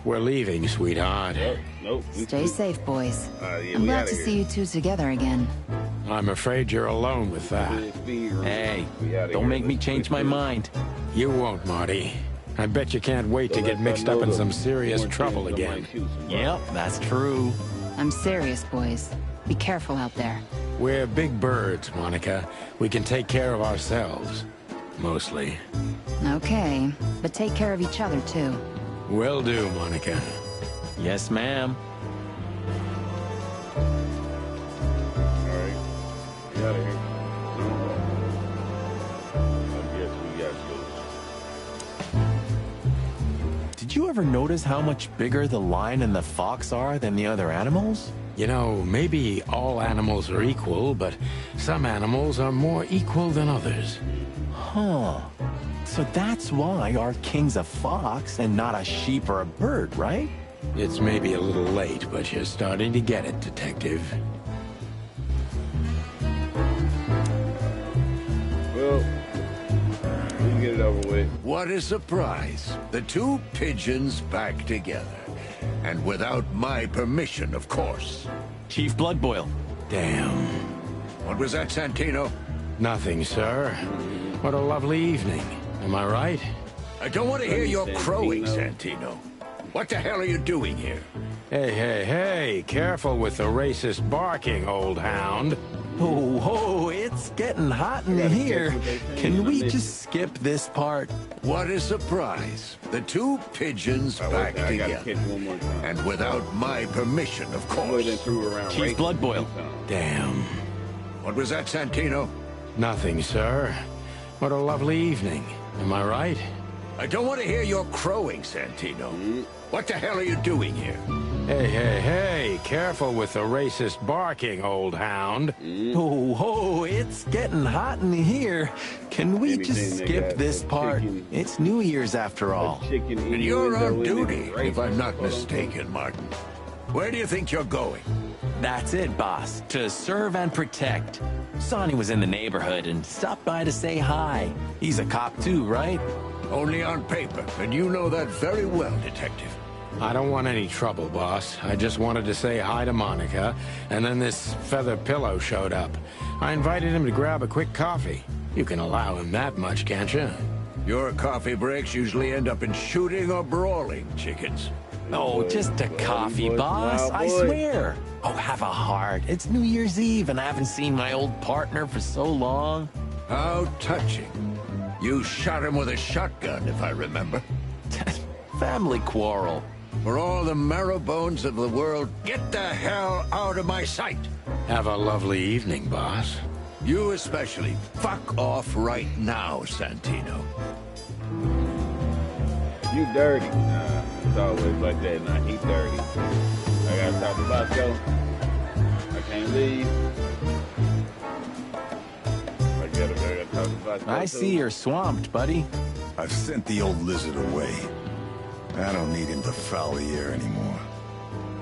We're leaving, sweetheart. Nope. Stay safe, boys. Yeah, I'm glad to see you two together again. I'm afraid you're alone with that. Hey, don't make me change my mind. You won't, Marty. I bet you can't wait to get mixed up in some serious trouble again. Yep, that's true. I'm serious, boys. Be careful out there. We're big birds, Monica. We can take care of ourselves. Mostly. Okay, but take care of each other, too. Will do, Monica. Yes, ma'am. Alright. Get out of here. I guess we got to. Did you ever notice how much bigger the lion and the fox are than the other animals? You know, maybe all animals are equal, but some animals are more equal than others. Huh. So that's why our king's a fox and not a sheep or a bird, right? It's maybe a little late, but you're starting to get it, Detective. Well, we can get it over with. What a surprise. The two pigeons back together. And without my permission, of course. Chief Bloodboil. Damn. What was that, Santino? Nothing, sir. What a lovely evening. Am I right? I don't want to hear your crowing, Santino. What the hell are you doing here? Hey, careful with the racist barking, old hound. Oh, it's getting hot in here. Can we just skip this part? What a surprise. The two pigeons back together. And without my permission, of course. Chief Bloodboil. Damn. What was that, Santino? Nothing, sir. What a lovely evening. Am I right? I don't want to hear your crowing, Santino. What the hell are you doing here? Hey, careful with the racist barking, old hound. Oh, it's getting hot in here. Can we just skip this part? It's New Year's after all. And you're on duty, if I'm not mistaken, Martin. Where do you think you're going? That's it, boss. To serve and protect. Sonny was in the neighborhood and stopped by to say hi. He's a cop too, right? Only on paper, and you know that very well, Detective. I don't want any trouble, boss. I just wanted to say hi to Monica, and then this feather pillow showed up. I invited him to grab a quick coffee. You can allow him that much, can't you? Your coffee breaks usually end up in shooting or brawling, chickens. Oh, just a coffee, boss. I swear. Oh, have a heart. It's New Year's Eve, and I haven't seen my old partner for so long. How touching. You shot him with a shotgun, if I remember. Family quarrel. For all the marrow bones of the world, get the hell out of my sight. Have a lovely evening, boss. You especially. Fuck off right now, Santino. You dirty. It's always like that. Now he 30. I gotta talk to Bosco. I can't leave. I gotta talk to Bosco. I see you're swamped, buddy. I've sent the old lizard away. I don't need him to foul the air anymore.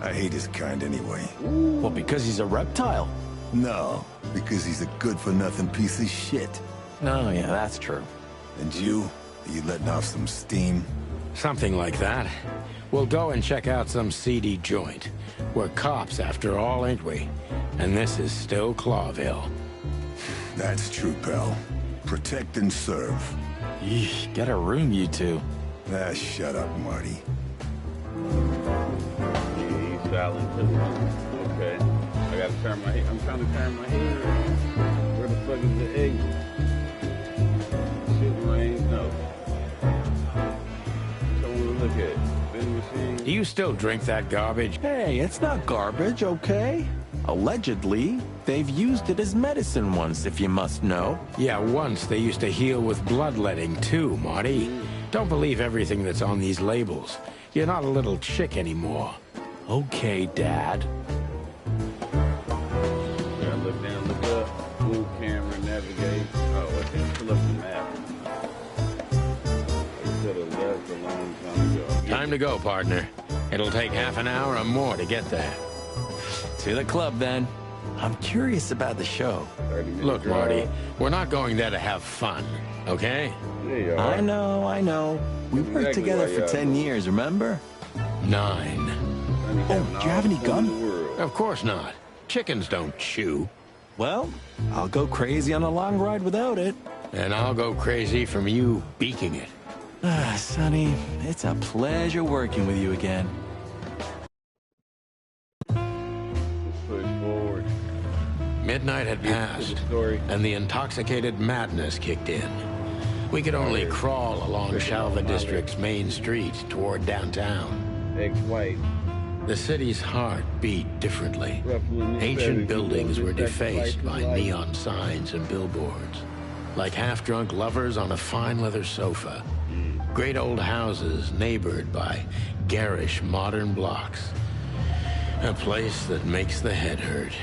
I hate his kind anyway. Well, because he's a reptile. No, because he's a good-for-nothing piece of shit. Oh, yeah, that's true. And you? Are you letting off some steam? Something like that. We'll go and check out some seedy joint. We're cops after all, ain't we? And this is still Clawville. That's true, pal. Protect and serve. Yeesh, get a room, you two. Ah, shut up, Marty. Yeah, he's silent too. Okay. I gotta turn my head. I'm trying to turn my head. Where the fuck is the exit? Shooting range? No. Someone to look at. Vending machine? Do you still drink that garbage? Hey, it's not garbage, okay? Allegedly, they've used it as medicine once, if you must know. Yeah, once they used to heal with bloodletting too, Marty. Don't believe everything that's on these labels. You're not a little chick anymore. Okay, Dad. Yeah, look down, look up. Move camera, navigate. Oh, okay. Pull up the map. I should have left a long time ago. Time to go, partner. It'll take half an hour or more to get there. To the club, then. I'm curious about the show. Look, Marty, we're not going there to have fun, okay? Yeah, I know. We worked together for 10 years, remember? 9. Oh, do you have any gum? Of course not. Chickens don't chew. Well, I'll go crazy on a long ride without it. And I'll go crazy from you beaking it. Ah, Sonny, it's a pleasure working with you again. Midnight had passed, and the intoxicated madness kicked in. We could only crawl along Shalva District's main street toward downtown. Ex-wife. The city's heart beat differently. Ancient buildings were defaced by neon signs and billboards, like half-drunk lovers on a fine leather sofa. Great old houses neighbored by garish modern blocks. A place that makes the head hurt.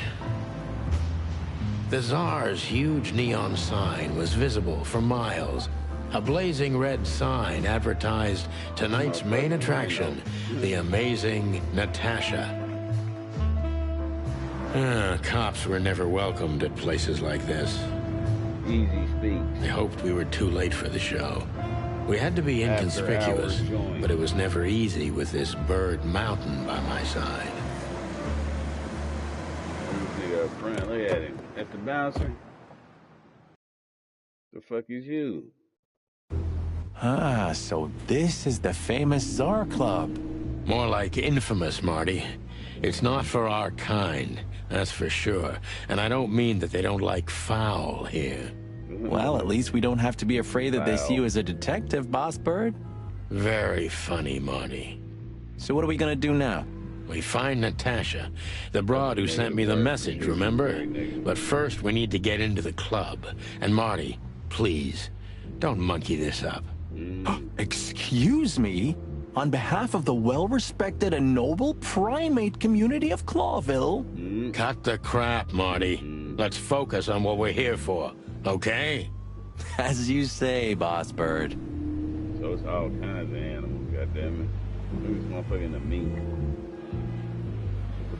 The Tsar's huge neon sign was visible for miles. A blazing red sign advertised tonight's main attraction, the amazing Natasha. Cops were never welcomed at places like this. Easy speak. They hoped we were too late for the show. We had to be inconspicuous, but it was never easy with this bird mountain by my side. Look at him. That's the bouncer. The fuck is you? Ah, so this is the famous Tsar Club. More like infamous, Marty. It's not for our kind, that's for sure. And I don't mean that they don't like foul here. Well, at least we don't have to be afraid that they see you as a detective, Boss Bird. Very funny, Marty. So what are we gonna do now? We find Natasha, the broad who sent me the message, remember? But first, we need to get into the club. And Marty, please, don't monkey this up. Excuse me? On behalf of the well-respected and noble primate community of Clawville? Cut the crap, Marty. Let's focus on what we're here for, okay? As you say, Boss Bird. So it's all kinds of animals, goddammit. Look at this motherfucker in the mink.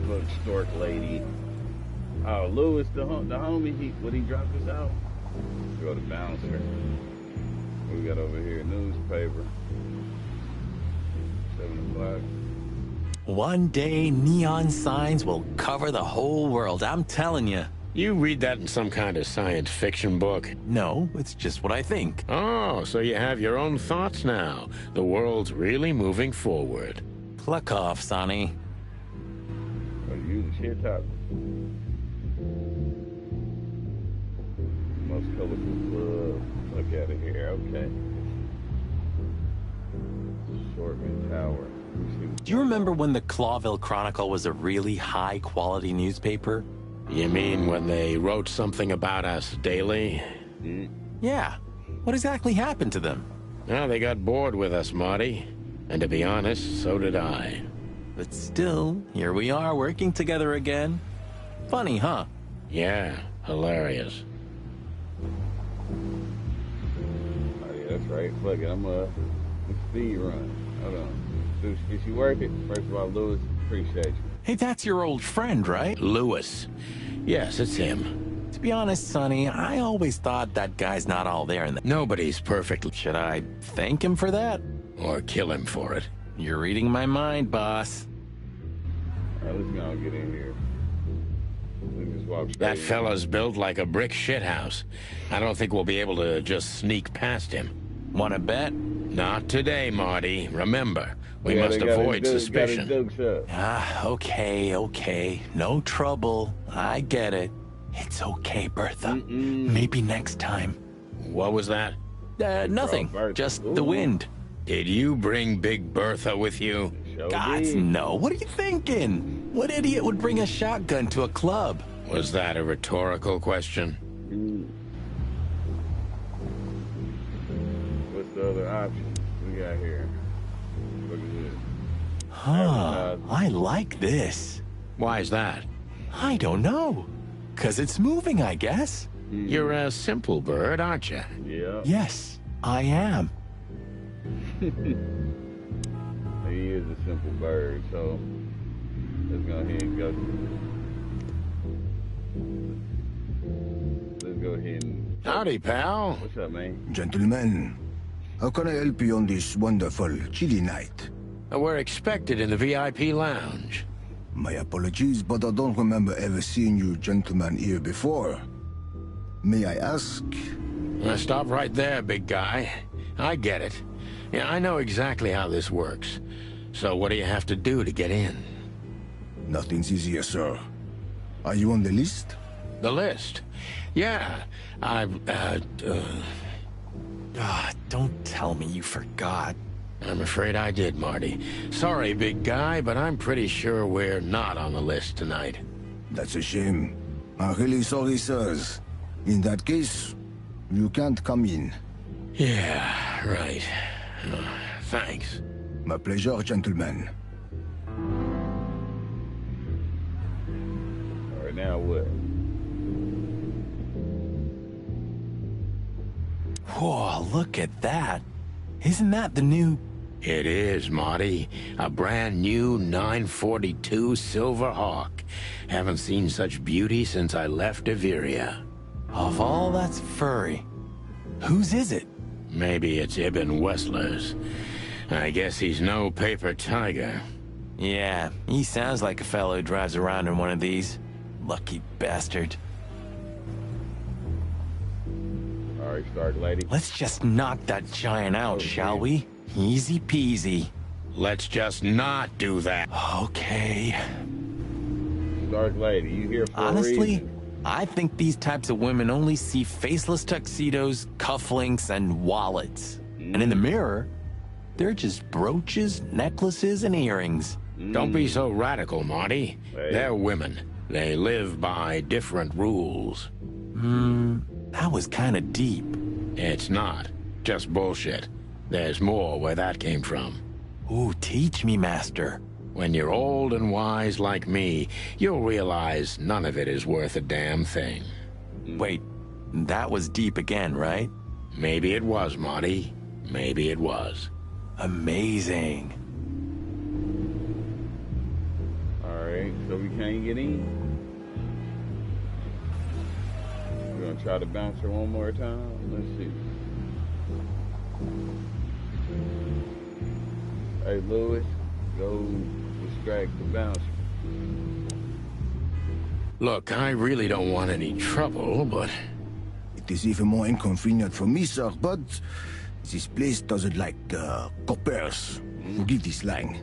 Look, stork lady. Oh, Lewis, the homie, would he drop us out? Go to bouncer. What we got over here? Newspaper. 7 o'clock. One day, neon signs will cover the whole world, I'm telling you. You read that in some kind of science fiction book? No, it's just what I think. Oh, so you have your own thoughts now. The world's really moving forward. Cluck off, Sonny. You the shit top. Most colorful club. Look out of here, okay. Shortman Tower. Do you remember when the Clawville Chronicle was a really high-quality newspaper? You mean when they wrote something about us daily? Yeah. What exactly happened to them? Well, they got bored with us, Marty. And to be honest, so did I. But still, here we are working together again. Funny, huh? Yeah, hilarious. Oh yeah, that's right. Fuck it, I'm speed run. Hold on. Did she work it? First of all, Lewis, appreciate you. Hey, that's your old friend, right? Lewis. Yes, it's him. To be honest, Sonny, I always thought that guy's not all there in the... Nobody's perfect. Should I thank him for that? Or kill him for it? You're reading my mind, boss. All right, let's go and get in here. Let's just walk straight That fella's built like a brick shithouse. I don't think we'll be able to just sneak past him. Wanna bet? Not today, Marty. Remember, we must avoid suspicion. Okay. No trouble. I get it. It's okay, Bertha. Maybe next time. What was that? Nothing. Just the wind. Did you bring Big Bertha with you? Gods, no. What are you thinking? What idiot would bring a shotgun to a club? Was that a rhetorical question? What's the other option we got here? Look at this. Huh. I like this. Why is that? I don't know. 'Cause it's moving, I guess. You're a simple bird, aren't you? Yeah. Yes, I am. He is a simple bird, so let's go ahead and go. Let's go ahead and... Howdy, pal. What's up, man? Gentlemen, how can I help you on this wonderful, chilly night? We're expected in the VIP lounge. My apologies, but I don't remember ever seeing you gentlemen here before. May I ask? Stop right there, big guy. I get it. Yeah, I know exactly how this works. So what do you have to do to get in? Nothing's easier, sir. Are you on the list? The list? Yeah, don't tell me you forgot. I'm afraid I did, Marty. Sorry, big guy, but I'm pretty sure we're not on the list tonight. That's a shame. I'm really sorry, sirs. In that case, you can't come in. Yeah, right. Thanks. My pleasure, gentlemen. All right, now what? Whoa, look at that. Isn't that the new... It is, Marty. A brand new 942 Silver Hawk. Haven't seen such beauty since I left Averia. Of all that's furry, whose is it? Maybe it's Ibn Wessler's. I guess he's no paper tiger. Yeah, he sounds like a fellow who drives around in one of these. Lucky bastard. All right, Stark Lady. Let's just knock that giant out, shall we? Easy peasy. Let's just not do that. Okay. Stark Lady, you here for Honestly, a reason? I think these types of women only see faceless tuxedos, cufflinks, and wallets. And in the mirror, they're just brooches, necklaces, and earrings. Don't be so radical, Marty. Hey. They're women. They live by different rules. That was kind of deep. It's not. Just bullshit. There's more where that came from. Ooh, teach me, master. When you're old and wise like me, you'll realize none of it is worth a damn thing. Wait, that was deep again, right? Maybe it was, Marty. Maybe it was. Amazing. Alright, so we can't get in. We're gonna try to bounce her one more time. Let's see. Hey, Lewis, go distract the bouncer. Look, I really don't want any trouble, but... It is even more inconvenient for me, sir, but this place doesn't like coppers. Forgive this slang.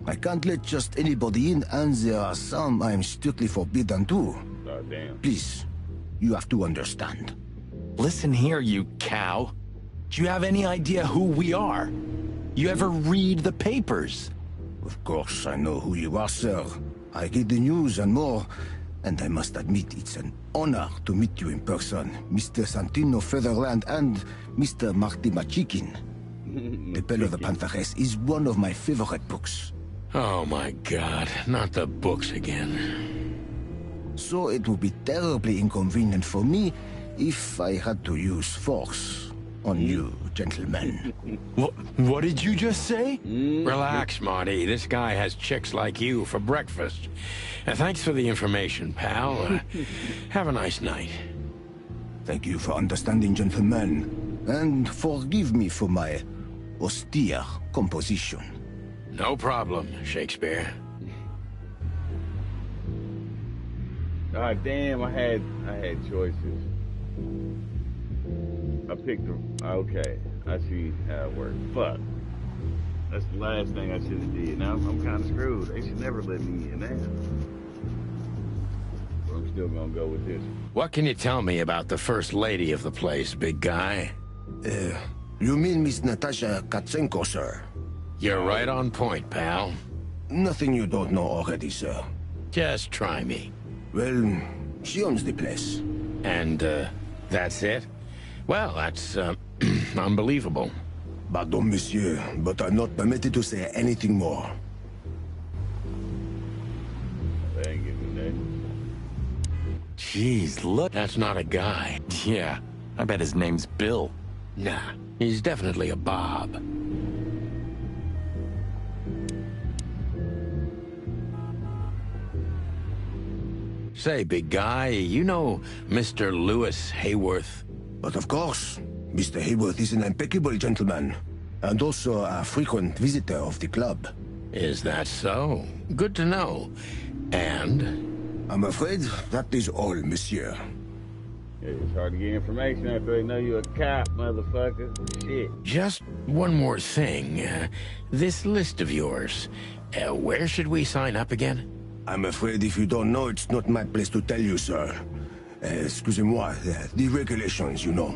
I can't let just anybody in, and there are some I'm strictly forbidden to. Oh, damn. Please, you have to understand. Listen here, you cow. Do you have any idea who we are? You ever read the papers? Of course, I know who you are, sir. I read the news and more, and I must admit it's an honor to meet you in person, Mr. Santino Featherland and Mr. Marty Machikin. The Bell of the Pantheress is one of my favorite books. Oh my God, not the books again. So it would be terribly inconvenient for me if I had to use force on you, gentlemen. What did you just say? Relax, Marty. This guy has chicks like you for breakfast. Thanks for the information, pal. Have a nice night. Thank you for understanding, gentlemen. And forgive me for my austere composition. No problem, Shakespeare. God damn, I had choices. I picked them. Okay, I see how it works. Fuck. That's the last thing I should have did. Now I'm kind of screwed. They should never let me in there. But I'm still gonna go with this. What can you tell me about the first lady of the place, big guy? You mean Miss Natasha Katsenko, sir? You're right on point, pal. Nothing you don't know already, sir. Just try me. Well, she owns the place. And, that's it? Well, that's, unbelievable. Pardon, monsieur, but I'm not permitted to say anything more. They ain't giving me that. Jeez, look. That's not a guy. Yeah, I bet his name's Bill. Nah, he's definitely a Bob. Say, big guy, you know Mr. Lewis Hayworth? But of course, Mr. Hayworth is an impeccable gentleman, and also a frequent visitor of the club. Is that so? Good to know. And? I'm afraid that is all, monsieur. It's hard to get information after they know you're a cop, motherfucker. Shit. Just one more thing. This list of yours, where should we sign up again? I'm afraid if you don't know, it's not my place to tell you, sir. Excusez-moi, the regulations, you know.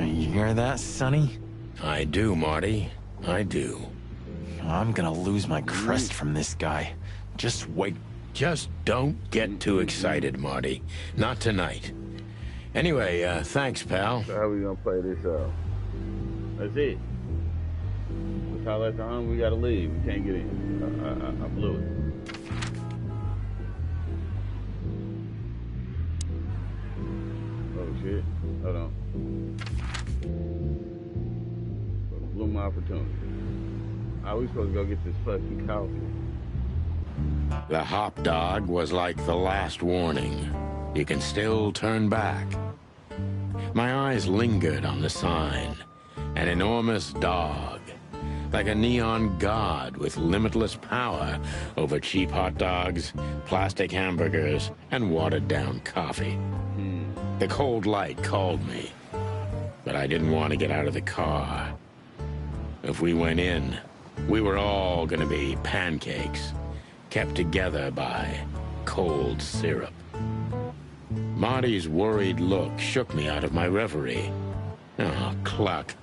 You hear that, Sonny? I do, Marty. I do. I'm gonna lose my crest from this guy. Just wait. Just don't get too excited, Marty. Not tonight. Anyway, thanks, pal. So how we gonna play this out? That's it. Let's holler at the home. We gotta leave. We can't get in. I blew it. Oh shit. Hold on. Blew my opportunity. We supposed to go get this fucking coffee. The hop dog was like the last warning. You can still turn back. My eyes lingered on the sign. An enormous dog. Like a neon god with limitless power over cheap hot dogs, plastic hamburgers, and watered-down coffee. The cold light called me, but I didn't want to get out of the car. If we went in, we were all gonna be pancakes, kept together by cold syrup. Marty's worried look shook me out of my reverie. Oh, cluck.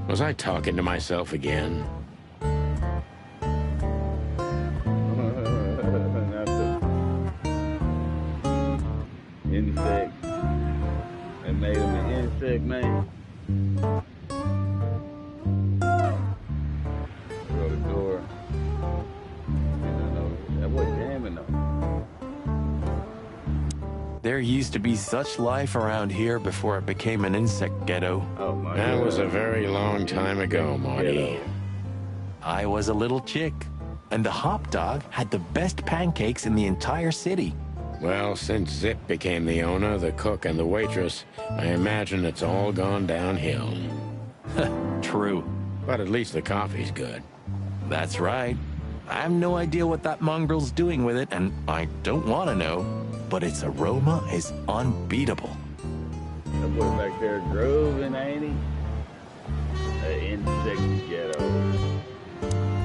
Was I talking to myself again? Insect. They made him an insect, man. Throw the door. That wasn't jamming though. There used to be such life around here before it became an insect ghetto. Oh my God. That was a very long time ago, Marty. I was a little chick, and the hop dog had the best pancakes in the entire city. Well, since Zip became the owner, the cook, and the waitress, I imagine it's all gone downhill. True. But at least the coffee's good. That's right. I have no idea what that mongrel's doing with it, and I don't want to know, but its aroma is unbeatable. That boy back there grooving, ain't he? That insect ghetto.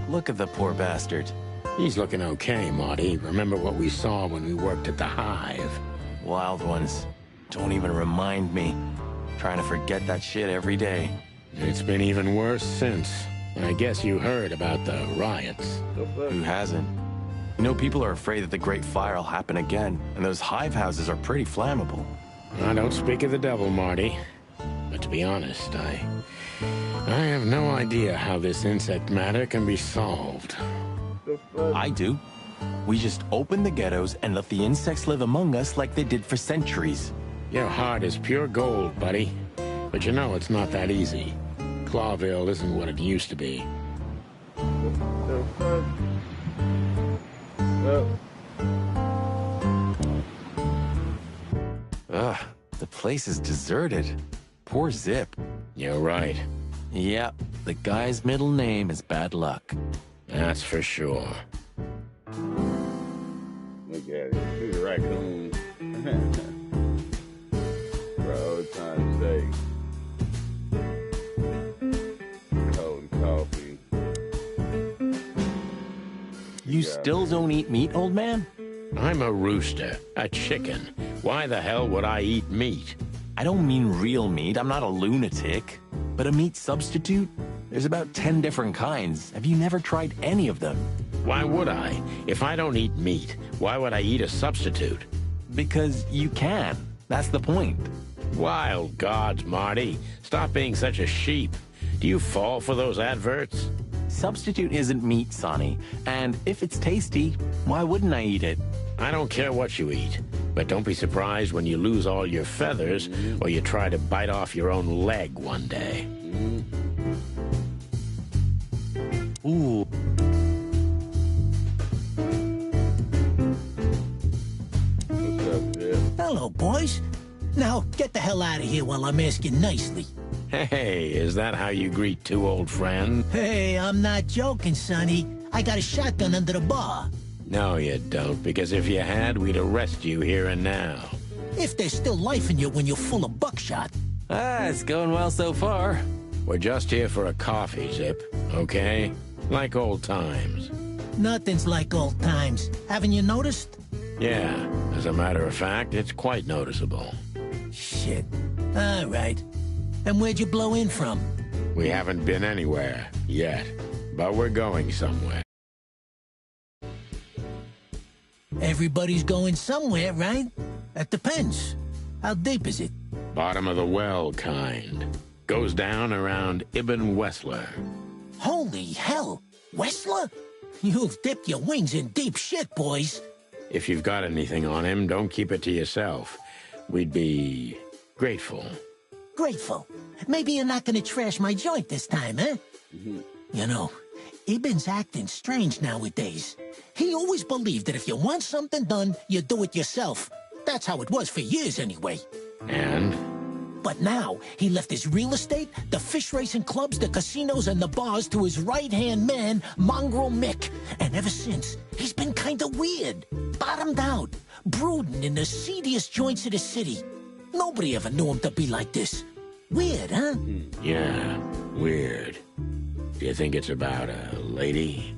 Look at the poor bastard. He's looking okay, Marty. Remember what we saw when we worked at the Hive? Wild ones. Don't even remind me. Trying to forget that shit every day. It's been even worse since. I guess you heard about the riots. Who hasn't? You know, people are afraid that the Great Fire will happen again, and those hive houses are pretty flammable. I don't speak of the devil, Marty. But to be honest, I I have no idea how this insect matter can be solved. I do. We just open the ghettos and let the insects live among us like they did for centuries. Your heart is pure gold, buddy. But you know it's not that easy. Clawville isn't what it used to be. Ugh, the place is deserted. Poor Zip. You're right. Yeah, the guy's middle name is Bad Luck. That's for sure. Look at it. She's a raccoon. For old time's sake. Cold coffee. You still don't eat meat, old man? I'm a rooster, a chicken. Why the hell would I eat meat? I don't mean real meat. I'm not a lunatic. But a meat substitute? There's about 10 different kinds. Have you never tried any of them? Why would I? If I don't eat meat, why would I eat a substitute? Because you can. That's the point. Wild gods, Marty. Stop being such a sheep. Do you fall for those adverts? Substitute isn't meat, Sonny. And if it's tasty, why wouldn't I eat it? I don't care what you eat, but don't be surprised when you lose all your feathers or you try to bite off your own leg one day. Ooh. Hello, boys. Now, get the hell out of here while I'm asking nicely. Hey, is that how you greet two old friends? Hey, I'm not joking, Sonny. I got a shotgun under the bar. No, you don't, because if you had, we'd arrest you here and now. If there's still life in you when you're full of buckshot. It's going well so far. We're just here for a coffee, Zip, okay? Like old times. Nothing's like old times. Haven't you noticed? Yeah, as a matter of fact, it's quite noticeable. Shit. All right. And where'd you blow in from? We haven't been anywhere yet, but we're going somewhere. Everybody's going somewhere, right? That depends. How deep is it? Bottom of the well kind. Goes down around Ibn Wessler. Holy hell! Wessler? You've dipped your wings in deep shit, boys. If you've got anything on him, don't keep it to yourself. We'd be grateful. Grateful? Maybe you're not gonna trash my joint this time, eh? You know, Ibn's acting strange nowadays. He always believed that if you want something done, you do it yourself. That's how it was for years, anyway. And? But now, he left his real estate, the fish racing clubs, the casinos, and the bars to his right-hand man, Mongrel Mick. And ever since, he's been kinda weird. Bottomed out, brooding in the seediest joints of the city. Nobody ever knew him to be like this. Weird, huh? Yeah, weird. Do you think it's about a lady?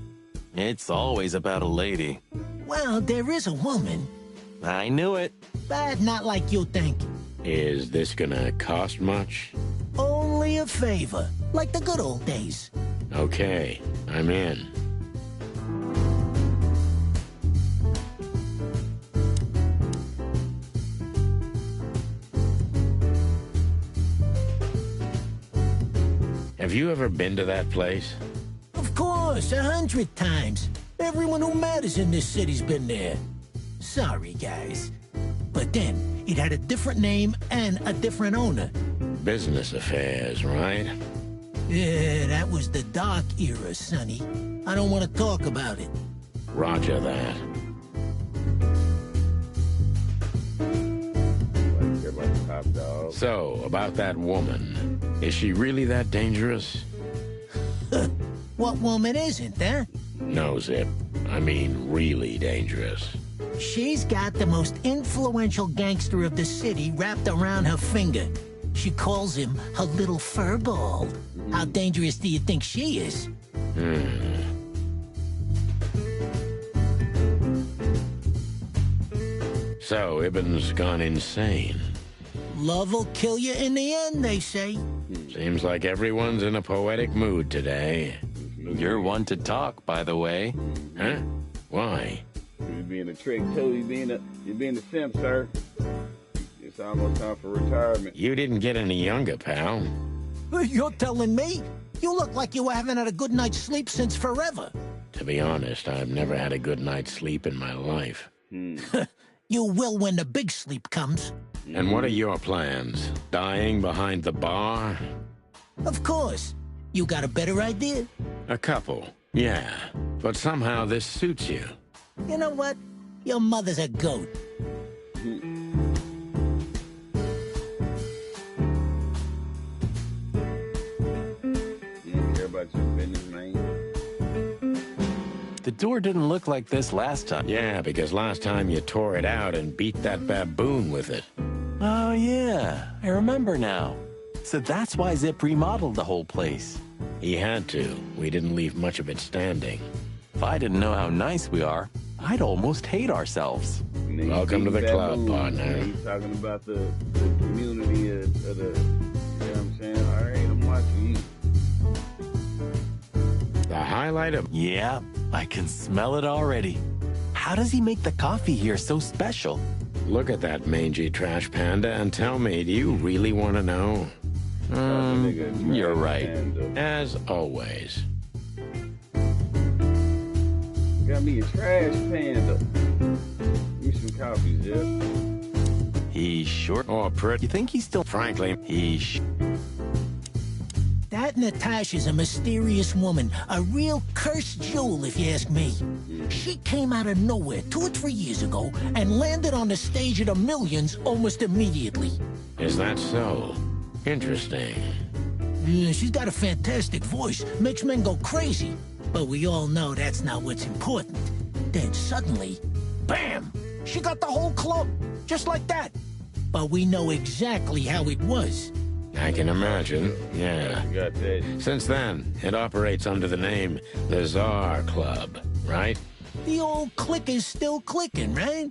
It's always about a lady. Well, there is a woman. I knew it. But not like you think. Is this gonna cost much? Only a favor, like the good old days. Okay, I'm in. Have you ever been to that place? Of course, 100 times. Everyone who matters in this city's been there. Sorry, guys. But then, it had a different name and a different owner. Business affairs, right? Yeah, that was the dark era, Sonny. I don't want to talk about it. Roger that. So, about that woman. Is she really that dangerous? What woman isn't, huh? No, Zip. I mean, really dangerous. She's got the most influential gangster of the city wrapped around her finger. She calls him her little fur ball. How dangerous do you think she is? So, Ibn's gone insane. Love will kill you in the end, they say. Seems like everyone's in a poetic mood today. You're one to talk, by the way. Huh? Why? You're being a trick, too. You're being a simp, sir. It's almost time for retirement. You didn't get any younger, pal. You're telling me? You look like you haven't had a good night's sleep since forever. To be honest, I've never had a good night's sleep in my life. You will when the big sleep comes. And what are your plans? Dying behind the bar? Of course. You got a better idea? A couple, yeah. But somehow this suits you. You know what? Your mother's a goat. The door didn't look like this last time. Yeah, because last time you tore it out and beat that baboon with it. Oh, yeah. I remember now. So that's why Zip remodeled the whole place. He had to. We didn't leave much of it standing. If I didn't know how nice we are, I'd almost hate ourselves. Welcome to the club, partner. He's talking about the community of the, you know what I'm saying? All right, I'm watching you. The highlight of... Yeah, I can smell it already. How does he make the coffee here so special? Look at that mangy trash panda and tell me, do you really want to know? You're right. As always. Got me a trash panda. Give me some coffee, Zip. He sure... Oh, pretty. You think he's still... Frankly, That Natasha's a mysterious woman, a real cursed jewel, if you ask me. She came out of nowhere 2 or 3 years ago and landed on the stage of the millions almost immediately. Is that so? Interesting. Yeah, she's got a fantastic voice, makes men go crazy. But we all know that's not what's important. Then suddenly, bam! She got the whole club, just like that. But we know exactly how it was. I can imagine, yeah. Got that. Since then, it operates under the name the Czar Club, right? The old click is still clicking, right?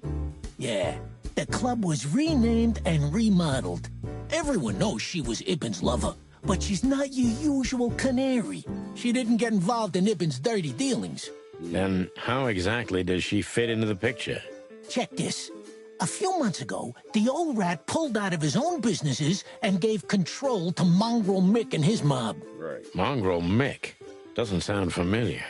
Yeah, the club was renamed and remodeled. Everyone knows she was Ibn's lover, but she's not your usual canary. She didn't get involved in Ibn's dirty dealings. Then how exactly does she fit into the picture? Check this. A few months ago, the old rat pulled out of his own businesses and gave control to Mongrel Mick and his mob. Right. Mongrel Mick? Doesn't sound familiar.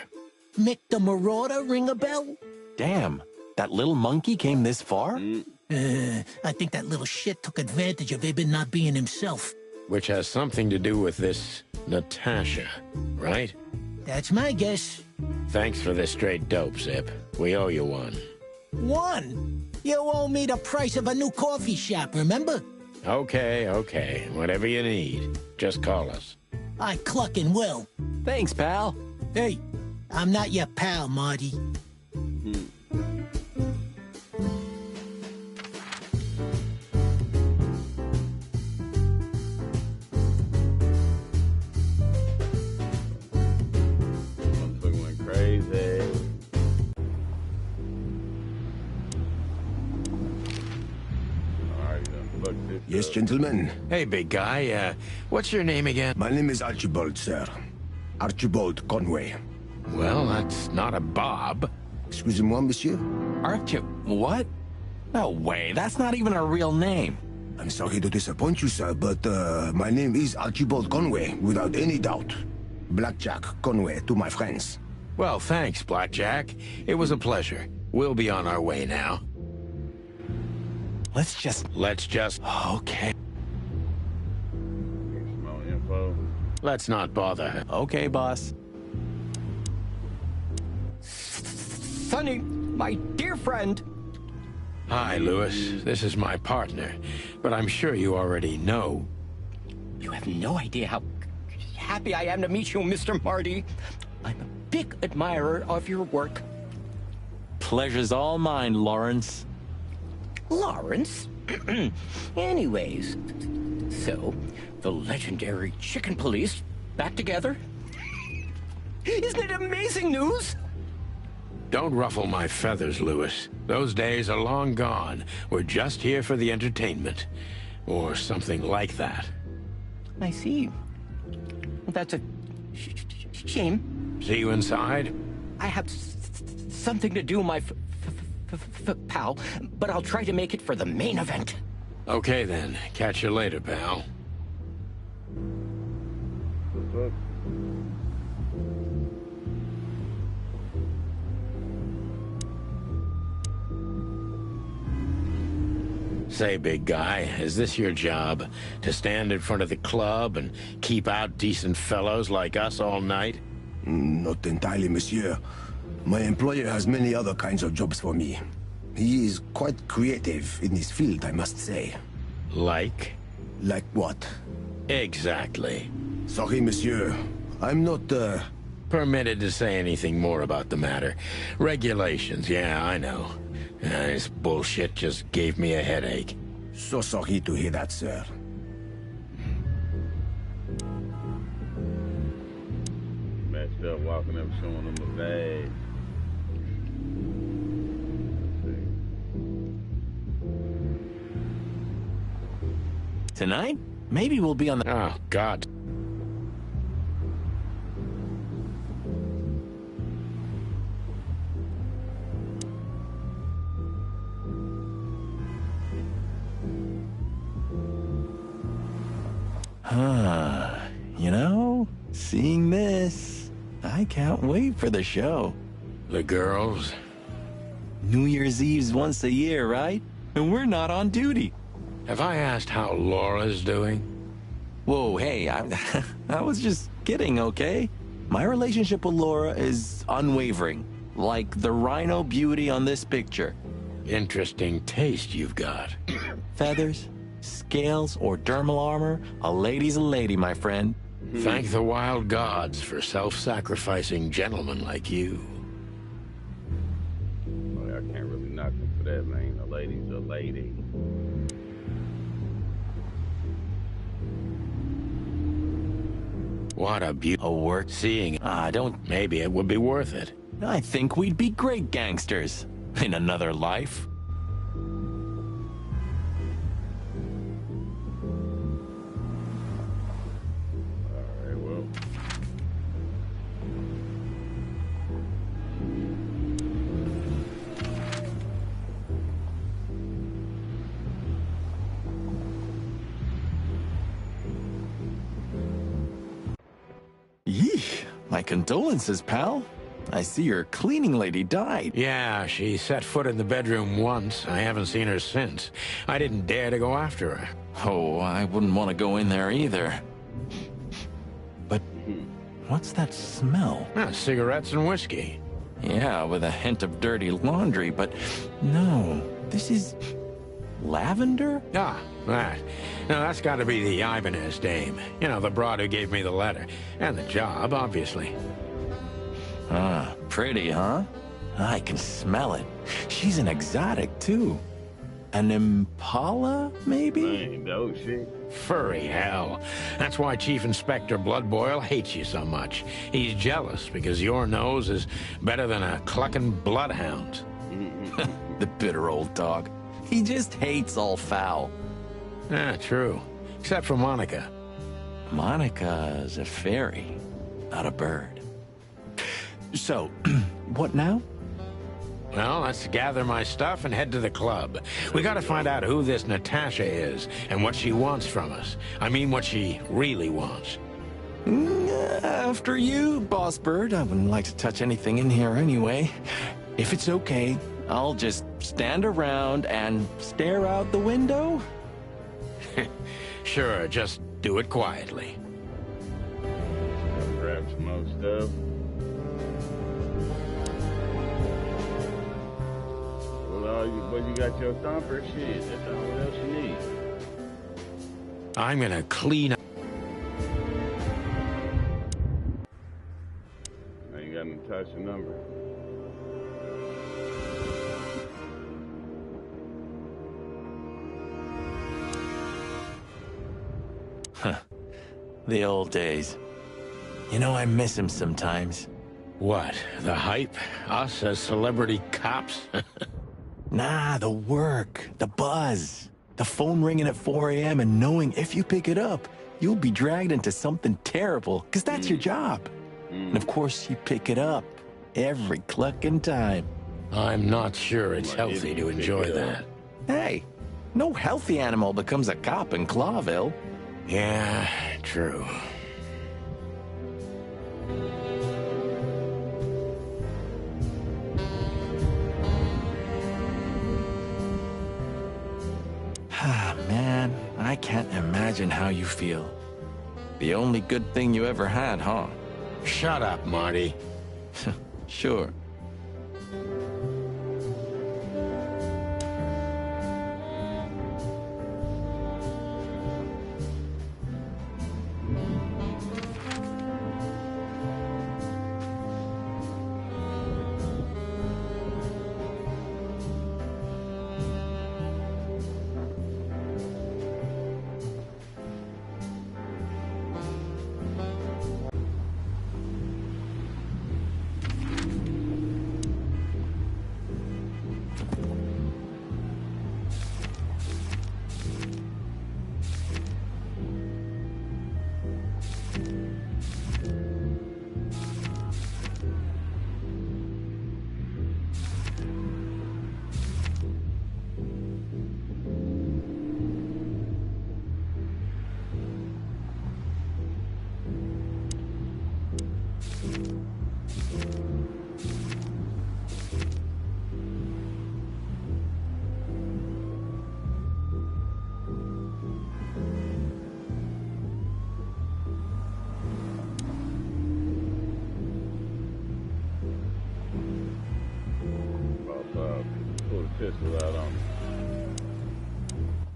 Mick the Marauder ring a bell? Damn, that little monkey came this far? I think that little shit took advantage of Ibn not being himself. Which has something to do with this Natasha, right? That's my guess. Thanks for this straight dope, Zip. We owe you one. One? You owe me the price of a new coffee shop, remember? Okay. Whatever you need. Just call us. I clucking will. Thanks, pal. Hey, I'm not your pal, Marty. Motherfucker went crazy. Yes, gentlemen. Hey, big guy. What's your name again? My name is Archibald, sir. Archibald Conway. Well, that's not a Bob. Excusez-moi, monsieur? What? No way, that's not even a real name. I'm sorry to disappoint you, sir, but my name is Archibald Conway, without any doubt. Blackjack Conway to my friends. Well, thanks, Blackjack. It was a pleasure. We'll be on our way now. Let's just... Okay. Some more info. Let's not bother her. Okay, boss. Sonny, my dear friend. Hi, Lewis. This is my partner, but I'm sure you already know. You have no idea how happy I am to meet you, Mr. Marty. I'm a big admirer of your work. Pleasure's all mine, Lawrence. Lawrence? Anyways, so, the legendary chicken police back together? Isn't it amazing news? Don't ruffle my feathers, Lewis. Those days are long gone. We're just here for the entertainment. Or something like that. I see. That's a shame. See you inside? I have something to do, my pal, but I'll try to make it for the main event. Okay then. Catch you later, pal. fuck? Say, big guy, is this your job? To stand in front of the club and keep out decent fellows like us all night? Not entirely, monsieur. My employer has many other kinds of jobs for me. He is quite creative in his field, I must say. Like? Like what? Exactly. Sorry, monsieur. I'm not, permitted to say anything more about the matter. Regulations, yeah, I know. This bullshit just gave me a headache. So sorry to hear that, sir. Messed up walking up showing them a bag. Tonight? Maybe we'll be on the... Oh, God. You know, seeing this, I can't wait for the show. The girls? New Year's Eve's once a year, right? And we're not on duty. Have I asked how Laura's doing? Whoa, hey, I was just kidding, okay? My relationship with Laura is unwavering, like the rhino beauty on this picture. Interesting taste you've got. Feathers, scales, or dermal armor, a lady's a lady, my friend. Thank the wild gods for self-sacrificing gentlemen like you. Oh, I can't really knock them for that, man. A lady's a lady. What a beautiful work seeing. Maybe it would be worth it. I think we'd be great gangsters in another life. Alright, well. Yeesh, my condolences, pal. I see your cleaning lady died. Yeah, she set foot in the bedroom once. I haven't seen her since. I didn't dare to go after her. Oh, I wouldn't want to go in there either. But what's that smell? Cigarettes and whiskey. Yeah, with a hint of dirty laundry, but no, this is lavender? Ah, that. Now, that's got to be the Ibanez dame. You know, the broad who gave me the letter. And the job, obviously. Ah, pretty, huh? I can smell it. She's an exotic, too. An impala, maybe? Man, no shit. Furry hell. That's why Chief Inspector Bloodboil hates you so much. He's jealous because your nose is better than a clucking bloodhound. The bitter old dog. He just hates all foul. Yeah, true. Except for Monica. Monica's a fairy, not a bird. So, what now? Well, let's gather my stuff and head to the club. We gotta find out who this Natasha is and what she wants from us. I mean, what she really wants. After you, Boss Bird. I wouldn't like to touch anything in here anyway. If it's okay, I'll just stand around and stare out the window. Sure, just do it quietly. I'll grab some more stuff. Well, you got your thumper? Shit, that's all what else you need. I'm gonna clean up. I ain't got Natasha's number. Huh. The old days. You know, I miss him sometimes. What? The hype? Us as celebrity cops? Nah, the work, the buzz, the phone ringing at 4 a.m. and knowing if you pick it up, you'll be dragged into something terrible, because that's your job. And of course, you pick it up every clucking time. I'm not sure it's healthy to enjoy that. Hey, no healthy animal becomes a cop in Clawville. Yeah, true. Ah, man, I can't imagine how you feel. The only good thing you ever had, huh? Shut up, Marty. Sure.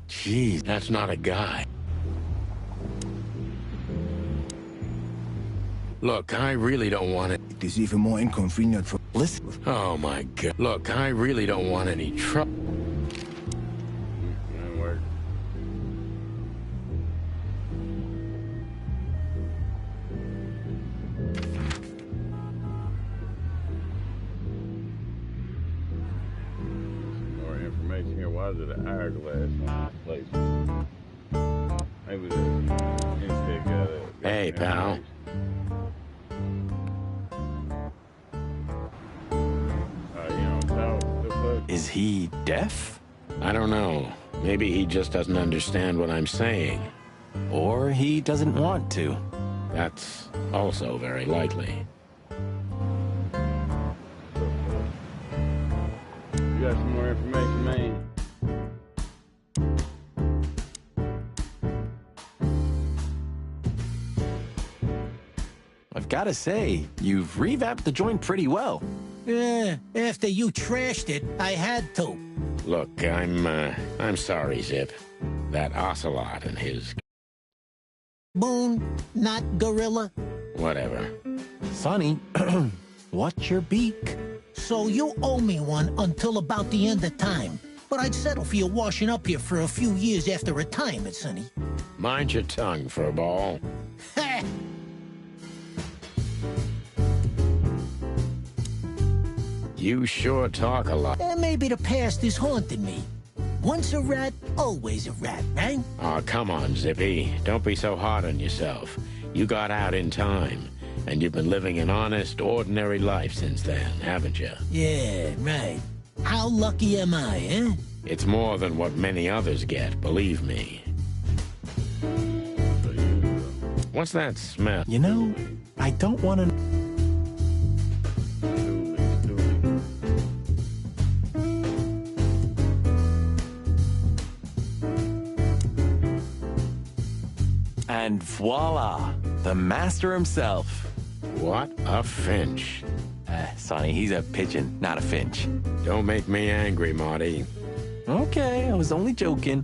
Jeez, that's not a guy. Look, I really don't want it. It is even more inconvenient for... Listen. Oh, my God. Look, I really don't want any trouble. More information here. Why is it an hourglass on this place? Maybe the insect got it. Hey, pal. Is he deaf? I don't know. Maybe he just doesn't understand what I'm saying. Or he doesn't want to. That's also very likely. You got some more information, man? I've got to say, you've revamped the joint pretty well. Yeah, after you trashed it, I had to. Look, I'm sorry, Zip. That ocelot and his... Boone, not gorilla. Whatever. Sonny, what's your beak? So you owe me one until about the end of time. But I'd settle for you washing up here for a few years after retirement, Sonny. Mind your tongue, furball. Ha! You sure talk a lot. Maybe the past is haunting me. Once a rat, always a rat, right? Oh, come on, Zippy. Don't be so hard on yourself. You got out in time, and you've been living an honest, ordinary life since then, haven't you? Yeah, right. How lucky am I, eh? It's more than what many others get, believe me. What's that smell? You know, I don't want to... And voila, the master himself. What a finch. Sonny, he's a pigeon, not a finch. Don't make me angry, Marty. Okay, I was only joking.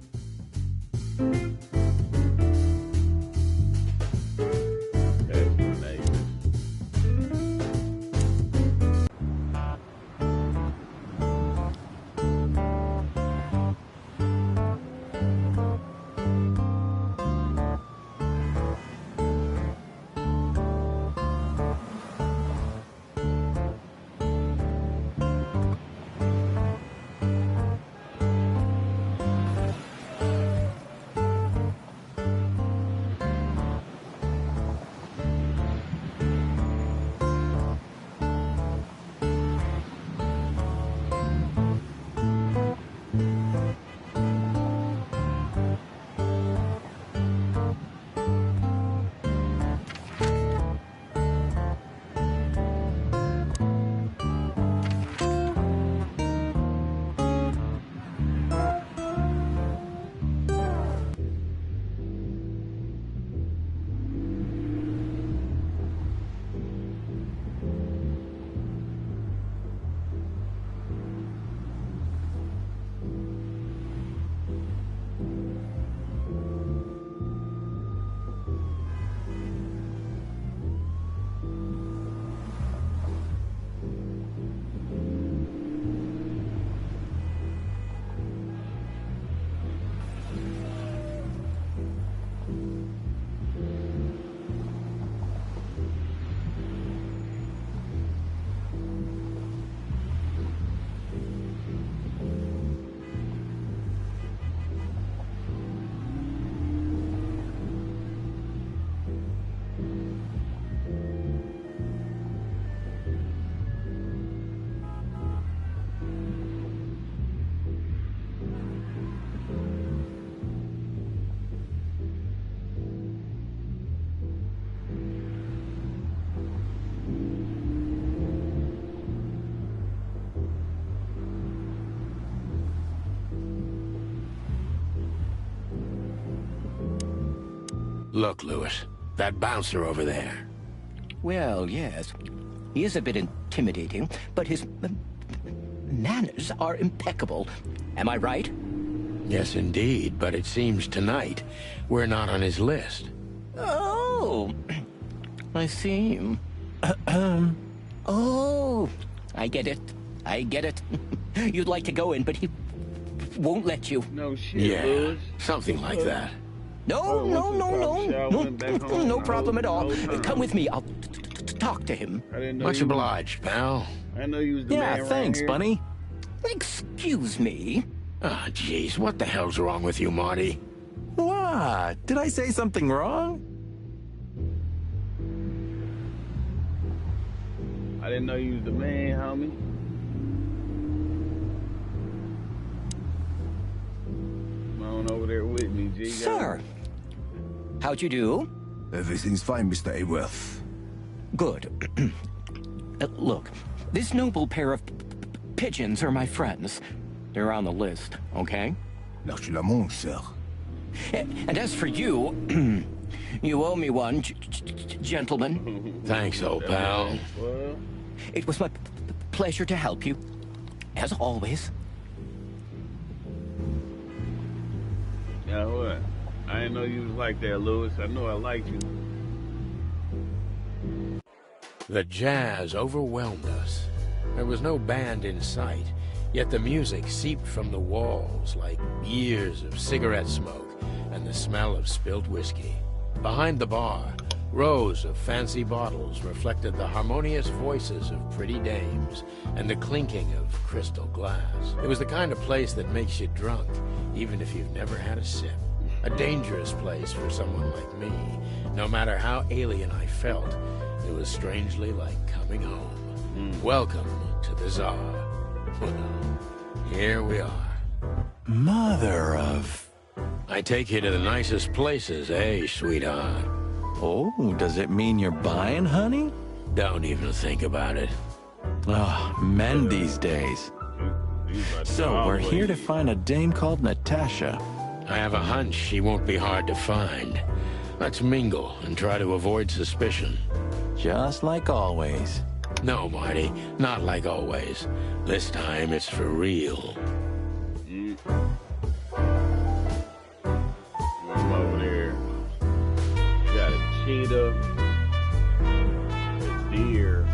Look, Lewis, that bouncer over there. Well, yes. He is a bit intimidating, but his manners are impeccable. Am I right? Yes, indeed, but it seems tonight we're not on his list. Oh, I see. Oh, I get it. I get it. You'd like to go in, but he won't let you. No shit, Yeah, Lewis. something like that. No, no problem at all. Come with me. I'll talk to him. Much obliged, pal. I know you was the man thanks, right Bunny. Excuse me. Ah, jeez, what the hell's wrong with you, Marty? What? Did I say something wrong? I didn't know you was the man, homie. Come on over there with me, G. Sir, how'd you do? Everything's fine, Mr. Aworth. Good. Look, this noble pair of pigeons are my friends. They're on the list, okay? L'arche sir. And as for you, you owe me one, gentlemen. Thanks, old pal. It was my pleasure to help you, as always. Yeah, what? I didn't know you was like that, Lewis. I know I liked you. The jazz overwhelmed us. There was no band in sight, yet the music seeped from the walls like years of cigarette smoke and the smell of spilt whiskey. Behind the bar, rows of fancy bottles reflected the harmonious voices of pretty dames and the clinking of crystal glass. It was the kind of place that makes you drunk, even if you've never had a sip. A dangerous place for someone like me. No matter how alien I felt, it was strangely like coming home. Welcome to the Tsar. Well, here we are. Mother of... I take you to the nicest places, eh, sweetheart? Oh, does it mean you're buying, honey? Don't even think about it. Oh, men these days. So, we're here to find a dame called Natasha. I have a hunch she won't be hard to find. Let's mingle and try to avoid suspicion. Just like always. No, Marty, not like always. This time it's for real. I'm over there. Got a cheetah, a deer.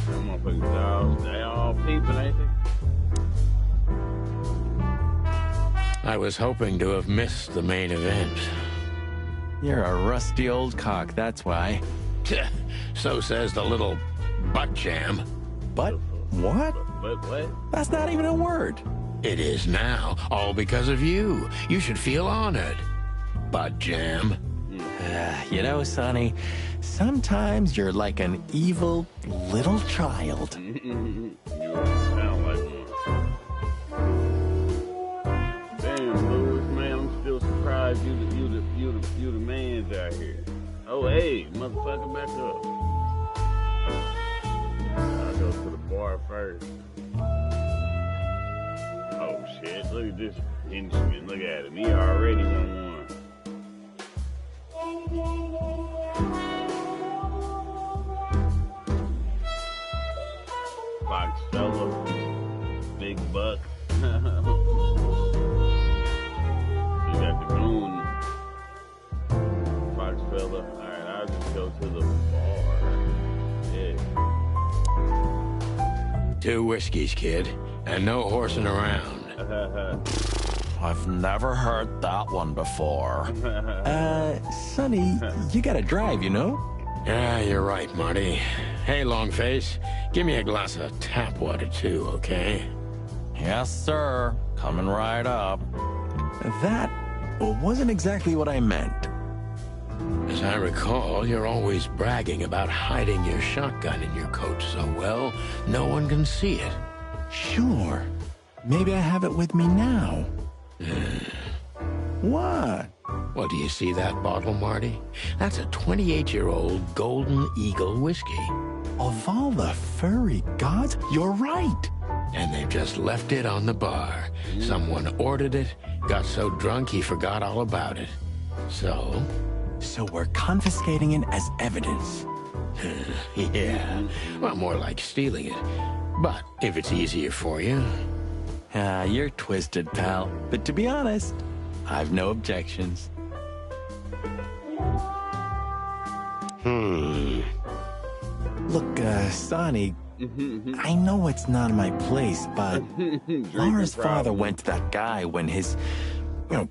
Them motherfucking dogs, they all peeping, ain't they? I was hoping to have missed the main event. You're a rusty old cock, that's why. So says the little butt jam. But what? But what? That's not even a word. It is now, all because of you. You should feel honored. Butt jam. You know, Sonny, sometimes you're like an evil little child. You sound like one. Damn, Lewis, man, I'm still surprised you the man's out here. Oh, hey, motherfucker, back up. I'll go to the bar first. Oh, shit, look at this henchman. Look at him. He already won one. Fox fella. Big buck. You got the goon. Fox fella. Alright, I'll just go to the bar. Yeah. 2 whiskeys, kid, and no horsing around. I've never heard that one before. Sonny, you gotta drive, you know? Yeah, you're right, Marty. Hey, Longface, give me a glass of tap water, too, okay? Yes, sir. Coming right up. That wasn't exactly what I meant. As I recall, you're always bragging about hiding your shotgun in your coat so well, no one can see it. Sure. Maybe I have it with me now. What? Well, do you see that bottle, Marty? That's a 28-year-old Golden Eagle whiskey. Of all the furry gods, you're right. And they've just left it on the bar. Someone ordered it, got so drunk he forgot all about it. So, So we're confiscating it as evidence. Yeah, well, more like stealing it. But if it's easier for you. You're twisted, pal. But to be honest, I've no objections. Look, Sonny, I know it's not my place, but Laura's father went to that guy when his,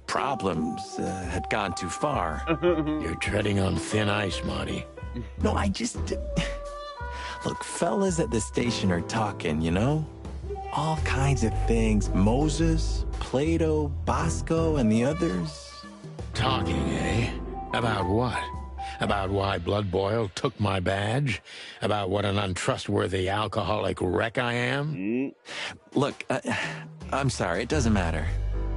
problems had gone too far. You're treading on thin ice, Marty. No, Look, fellas at the station are talking, All kinds of things. Moses, Plato, Bosco, and the others. Talking, eh? About what? About why Blood Boil took my badge? About what an untrustworthy alcoholic wreck I am? Look, I'm sorry, it doesn't matter.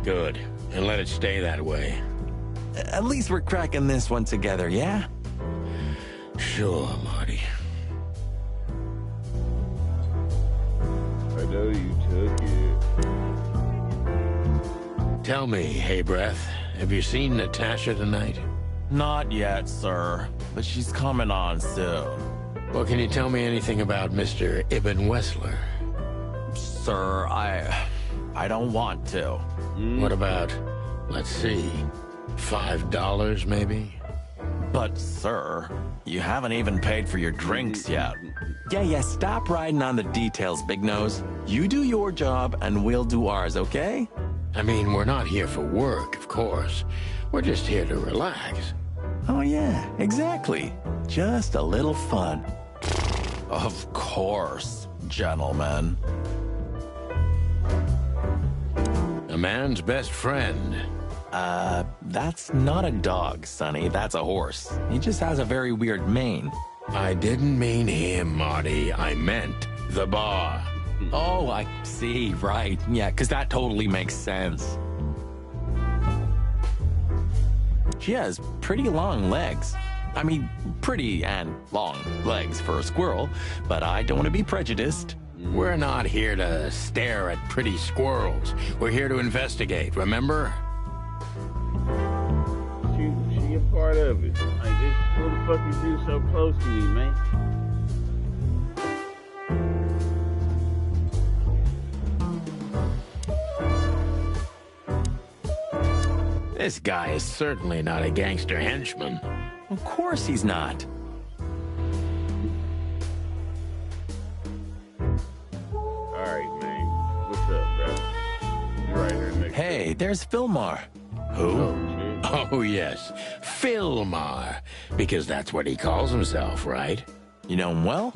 Good, and let it stay that way. At least we're cracking this one together, yeah? Sure, Marty. I know you took it. Tell me, Hey Breath, have you seen Natasha tonight? Not yet, sir, but she's coming on soon. Well, can you tell me anything about Mr. Ibn Wessler? Sir, I don't want to. What about, let's see, $5 maybe? But, sir, you haven't even paid for your drinks yet. Yeah, stop riding on the details, Big Nose. You do your job, and we'll do ours, okay? I mean, we're not here for work, of course. We're just here to relax. Oh, yeah, exactly. Just a little fun. Of course, gentlemen. A man's best friend. That's not a dog, Sonny. That's a horse. He just has a very weird mane. I didn't mean him, Marty. I meant the bar. Oh, I see, right. Yeah, because that totally makes sense. She has pretty long legs. I mean, pretty and long legs for a squirrel, but I don't want to be prejudiced. We're not here to stare at pretty squirrels. We're here to investigate, remember? She a part of it. Like, this, who the fuck is you so close to me, man? This guy is certainly not a gangster henchman. Of course he's not. Alright, man. What's up, bro? You right here next Hey, there's Philmar. Who? Oh, yes. Philmar. Because that's what he calls himself, right? You know him well?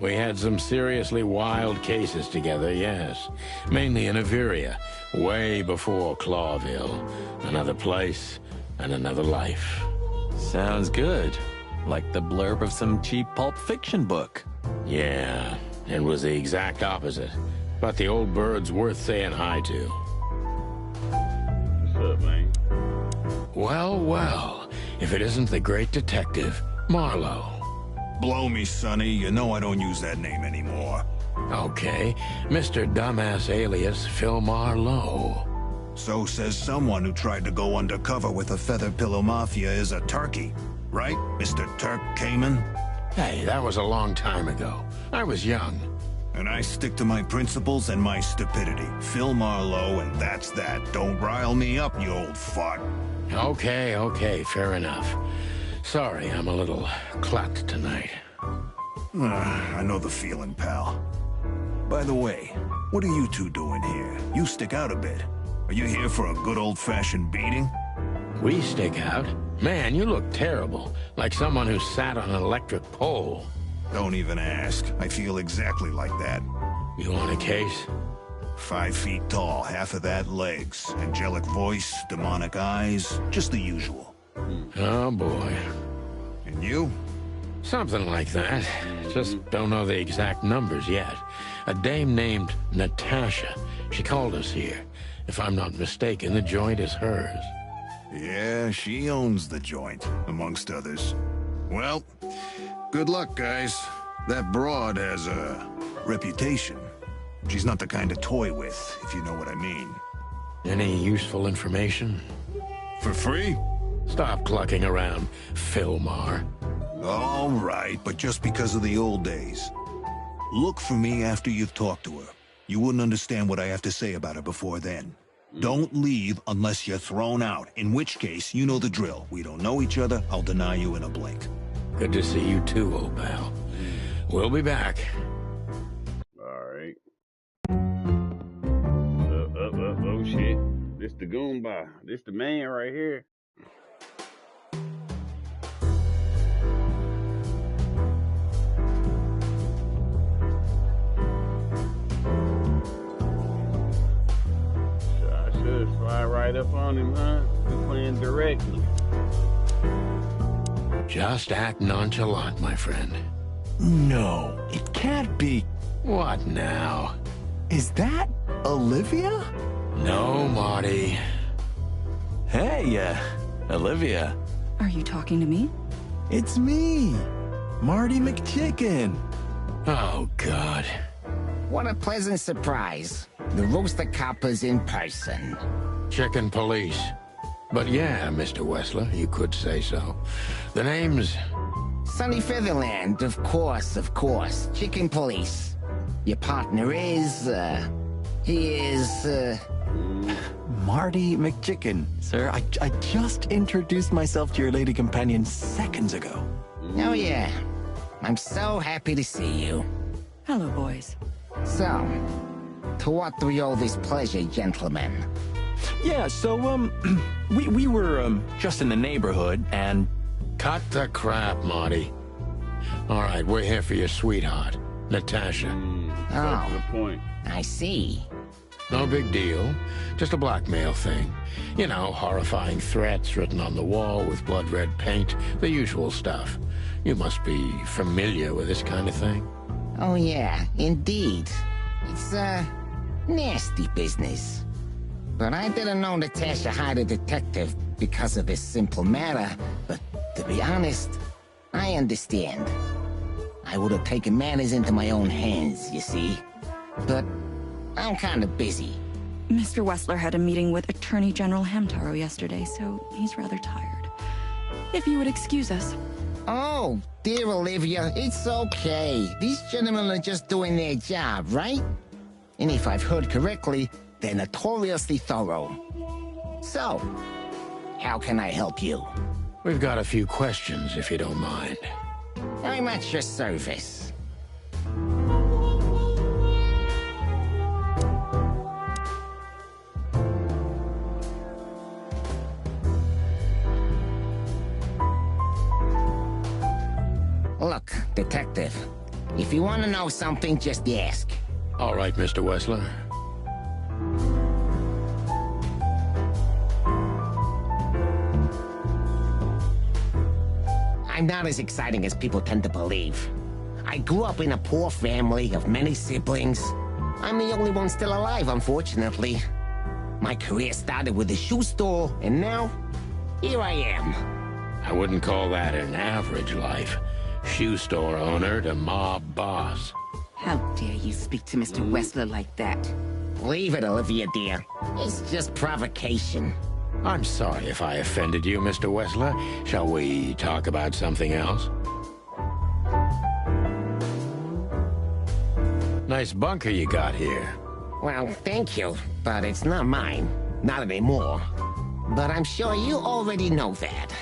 We had some seriously wild cases together, yes. Mainly in Averia, way before Clawville. Another place and another life. Sounds good. Like the blurb of some cheap Pulp Fiction book. Yeah, it was the exact opposite. But the old bird's worth saying hi to. What's up, man? Well, well, if it isn't the great detective, Marlowe. Blow me, Sonny. You know I don't use that name anymore. Okay, Mr. Dumbass alias Phil Marlowe. So says someone who tried to go undercover with a Feather Pillow Mafia is a turkey. Right, Mr. Turk Cayman? Hey, that was a long time ago. I was young. And I stick to my principles and my stupidity. Phil Marlowe, and that's that. Don't rile me up, you old fart. Okay, fair enough. Sorry, I'm a little clucked tonight. I know the feeling, pal. By the way, what are you two doing here? You stick out a bit. Are you here for a good old-fashioned beating? We stick out? Man, you look terrible. Like someone who sat on an electric pole. Don't even ask. I feel exactly like that. You want a case? 5 feet tall, half of that legs. Angelic voice, demonic eyes, just the usual. Oh, boy. And you? Something like that. Just don't know the exact numbers yet. A dame named Natasha. She called us here. If I'm not mistaken, the joint is hers. Yeah, she owns the joint, amongst others. Well, good luck, guys. That broad has a reputation. She's not the kind to toy with, if you know what I mean. Any useful information? For free? Stop clucking around, Philmar. All right, but just because of the old days. Look for me after you've talked to her. You wouldn't understand what I have to say about her before then. Don't leave unless you're thrown out, in which case, you know the drill. We don't know each other, I'll deny you in a blink. Good to see you too, old pal. We'll be back. Alright. Oh shit. This the Goomba. This the man right here. I should fly right up on him, huh? We're playing directly. Just act nonchalant, my friend. No, it can't be. What now? Is that Olivia? No, Marty. Hey, Olivia. Are you talking to me? It's me, Marty McChicken. Oh, God. What a pleasant surprise. The Rooster Copper's in person. Chicken police. But yeah, Mr. Wessler, you could say so. The name's... Sunny Featherland, of course. Chicken police. Your partner is, he is, Marty McChicken, sir. I just introduced myself to your lady companion seconds ago. Oh, yeah. I'm so happy to see you. Hello, boys. So, to what do we owe this pleasure, gentlemen? Yeah, so, we were, just in the neighborhood, and... Cut the crap, Marty. All right, we're here for your sweetheart, Natasha. Oh, to the point. I see. No big deal. Just a blackmail thing. You know, horrifying threats written on the wall with blood-red paint. The usual stuff. You must be familiar with this kind of thing. Oh, yeah, indeed. It's, nasty business. But I didn't know Natasha hired a detective because of this simple matter. But to be honest, I understand. I would have taken matters into my own hands, you see. But I'm kind of busy. Mr. Wessler had a meeting with Attorney General Hamtaro yesterday, so he's rather tired. If you would excuse us. Oh, dear Olivia, it's okay. These gentlemen are just doing their job, right? And if I've heard correctly, they're notoriously thorough. So, how can I help you? We've got a few questions, if you don't mind. I'm at your service. Look, detective, if you want to know something, just ask. All right, Mr. Wessler. I'm not as exciting as people tend to believe. I grew up in a poor family of many siblings. I'm the only one still alive, unfortunately. My career started with a shoe store, and now, here I am. I wouldn't call that an average life. Shoe store owner to mob boss. How dare you speak to Mr. Wessler like that? Leave it, Olivia, dear. It's just provocation. I'm sorry if I offended you, Mr. Wessler. Shall we talk about something else? Nice bunker you got here. Well, thank you, but it's not mine. Not anymore. But I'm sure you already know that.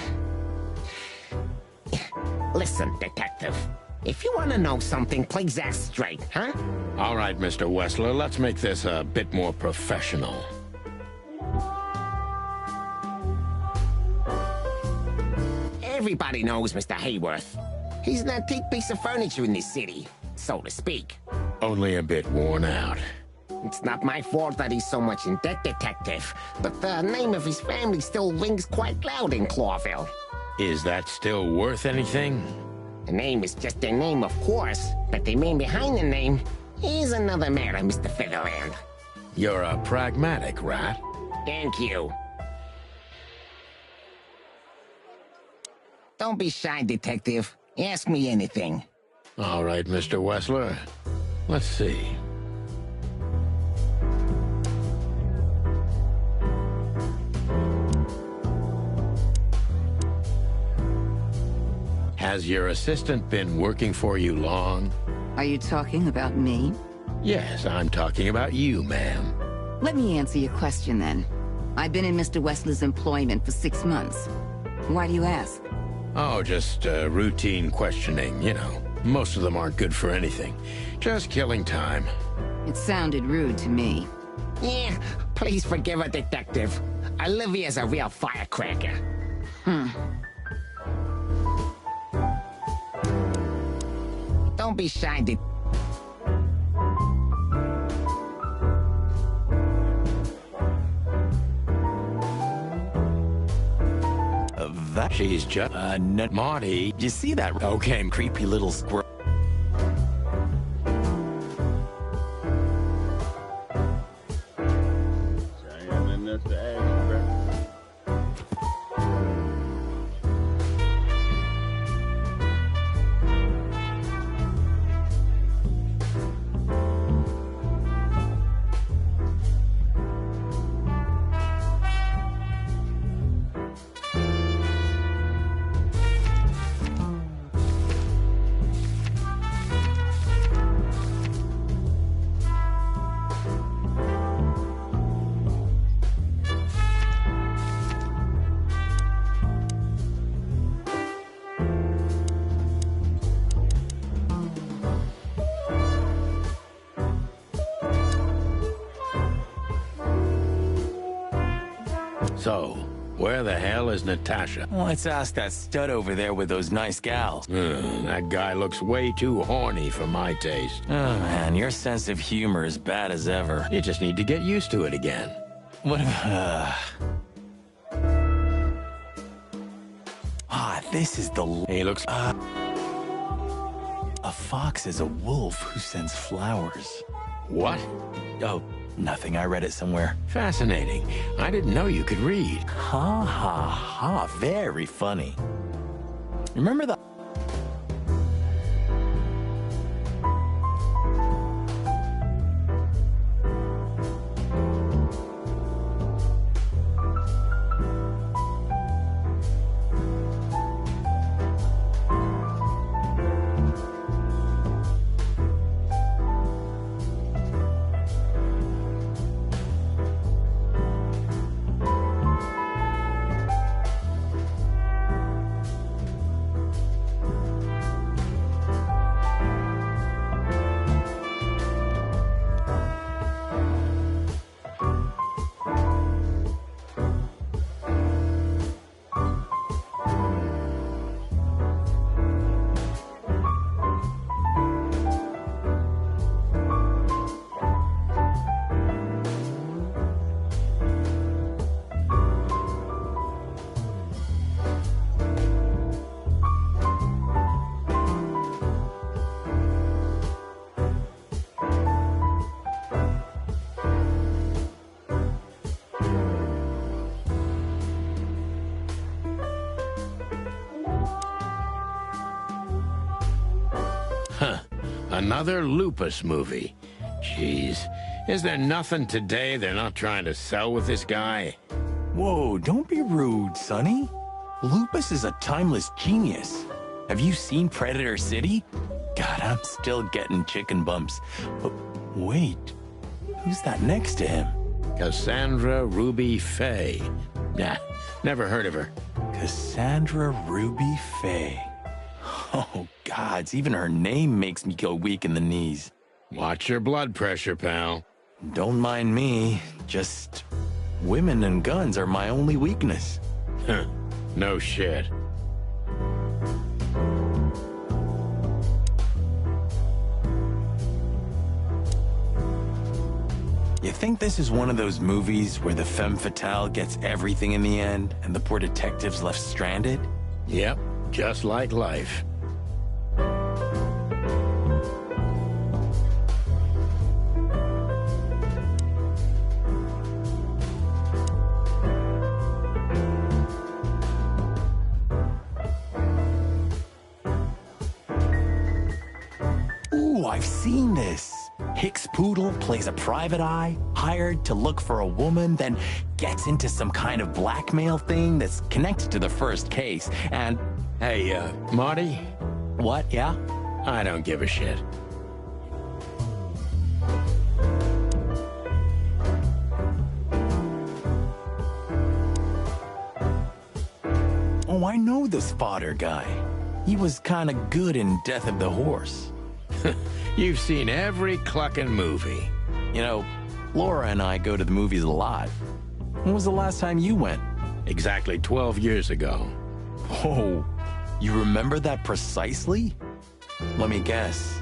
Listen, detective. If you want to know something, please ask straight, huh? All right, Mr. Wessler, let's make this a bit more professional. Everybody knows Mr. Hayworth. He's an antique piece of furniture in this city, so to speak. Only a bit worn out. It's not my fault that he's so much in debt, detective, but the name of his family still rings quite loud in Clawville. Is that still worth anything? The name is just their name, of course, but the man behind the name is another matter, Mr. Featherland. You're a pragmatic rat. Thank you. Don't be shy, detective. Ask me anything. All right, Mr. Wessler. Let's see. Has your assistant been working for you long? Are you talking about me? Yes, I'm talking about you, ma'am. Let me answer your question then. I've been in Mr. Wesley's employment for 6 months. Why do you ask? Oh, just routine questioning, you know. Most of them aren't good for anything. Just killing time. It sounded rude to me. Yeah, please forgive her, Detective. Olivia's a real firecracker. Don't be shy, That she's just Marty. You see that? Okay, creepy little squirrel. I ain't got nothing else to ask you, bro. So, where the hell is Natasha? Let's ask that stud over there with those nice gals. That guy looks way too horny for my taste. Oh, man, your sense of humor is bad as ever. You just need to get used to it again. What this is the... He looks... A fox is a wolf who sends flowers. What? Oh, nothing. I read it somewhere. Fascinating. I didn't know you could read. Ha, ha, ha. Very funny. Remember the... Another Lupus movie. Jeez. Is there nothing today they're not trying to sell with this guy? Whoa, don't be rude, Sonny. Lupus is a timeless genius. Have you seen Predator City? God, I'm still getting chicken bumps. But wait, who's that next to him? Cassandra Ruby Faye. Nah, never heard of her. Cassandra Ruby Faye. Oh, gods, even her name makes me go weak in the knees. Watch your blood pressure, pal. Don't mind me. Just women and guns are my only weakness. Huh. No shit. You think this is one of those movies where the femme fatale gets everything in the end and the poor detective's left stranded? Yep, just like life. Ooh, I've seen this. Hicks Poodle plays a private eye, hired to look for a woman, then gets into some kind of blackmail thing that's connected to the first case, and... Hey, Marty? What, yeah? I don't give a shit. Oh, I know this fodder guy. He was kind of good in Death of the Horse. You've seen every clucking movie. You know, Laura and I go to the movies a lot. When was the last time you went? Exactly 12 years ago. Oh, you remember that precisely? Let me guess.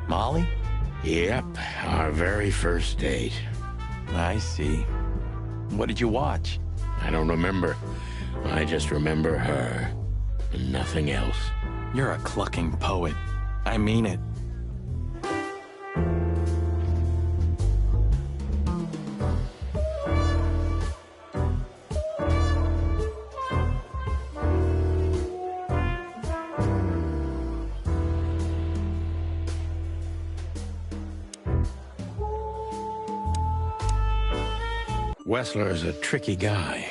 Molly? Yep, our very first date. I see. What did you watch? I don't remember. I just remember her, and nothing else. You're a clucking poet. I mean it. Wessler's a tricky guy.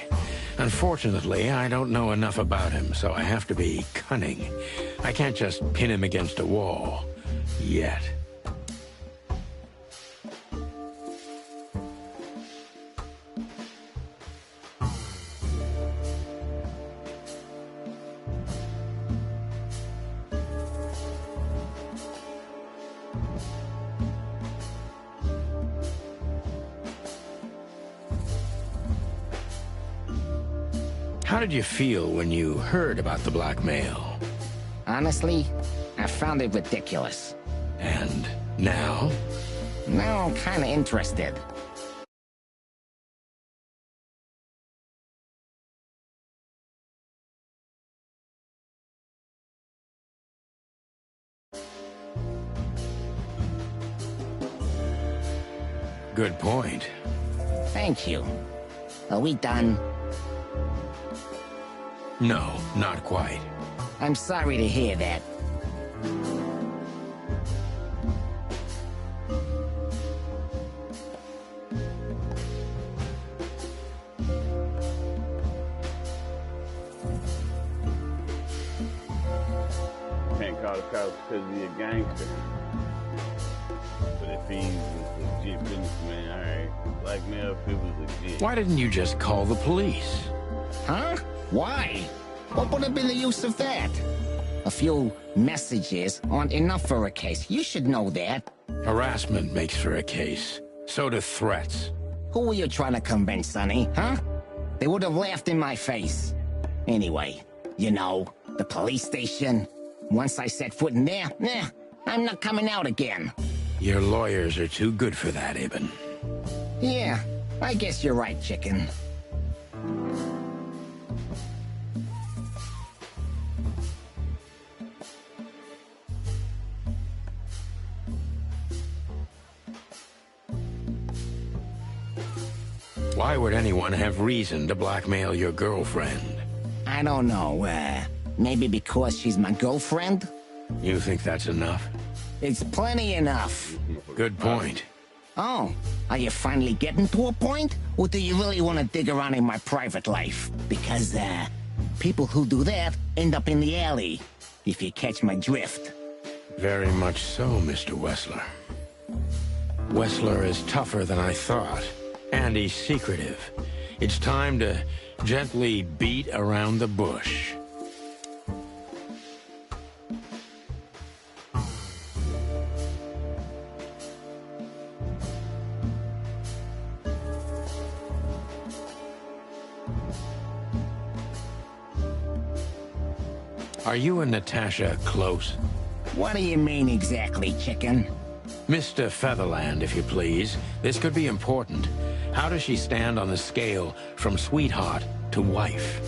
Unfortunately, I don't know enough about him, so I have to be cunning. I can't just pin him against a wall. Yet. How did you feel when you heard about the blackmail? Honestly, I found it ridiculous. And now? Now I'm kind of interested. Good point. Thank you. Are we done? No, not quite. I'm sorry to hear that. Can't call the cops because he's a gangster. But if he's a legit businessman, alright. Blackmail if it was legit. Why didn't you just call the police? Huh? Why? What would have been the use of that? A few messages aren't enough for a case. You should know that. Harassment makes for a case. So do threats. Who were you trying to convince, Sonny? Huh? They would have laughed in my face. Anyway, you know, the police station. Once I set foot in there, nah, I'm not coming out again. Your lawyers are too good for that, Ibn. Yeah, I guess you're right, chicken. Why would anyone have reason to blackmail your girlfriend? I don't know, maybe because she's my girlfriend? You think that's enough? It's plenty enough. Good point. Oh, are you finally getting to a point? Or do you really want to dig around in my private life? Because, people who do that end up in the alley, if you catch my drift. Very much so, Mr. Wessler. Wessler is tougher than I thought. And he's secretive. It's time to gently beat around the bush. Are you and Natasha close? What do you mean exactly, chicken? Mr. Featherland, if you please. This could be important. How does she stand on the scale from sweetheart to wife?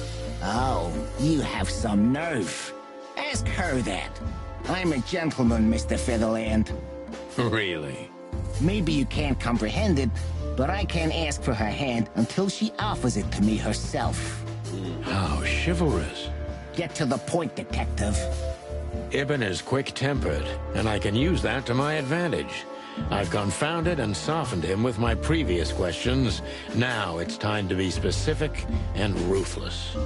Oh, you have some nerve. Ask her that. I'm a gentleman, Mr. Featherland. Really? Maybe you can't comprehend it, but I can't ask for her hand until she offers it to me herself. How chivalrous. Get to the point, detective. Ibn is quick-tempered, and I can use that to my advantage. I've confounded and softened him with my previous questions. Now it's time to be specific and ruthless.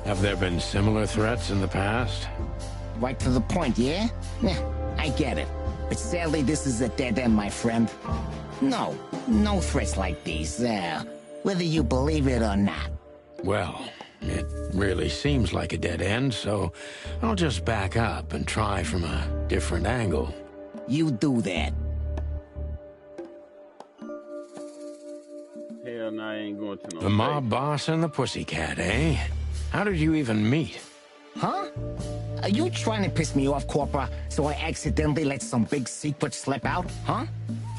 Have there been similar threats in the past? Right to the point, yeah? Yeah, I get it. But sadly, this is a dead end, my friend. No threats like these, whether you believe it or not. Well, it really seems like a dead end, so I'll just back up and try from a different angle. You do that. Hell no, I ain't going to no The mob boss and the pussycat, eh? How did you even meet? Huh? Are you trying to piss me off, Corpora, so I accidentally let some big secret slip out, huh?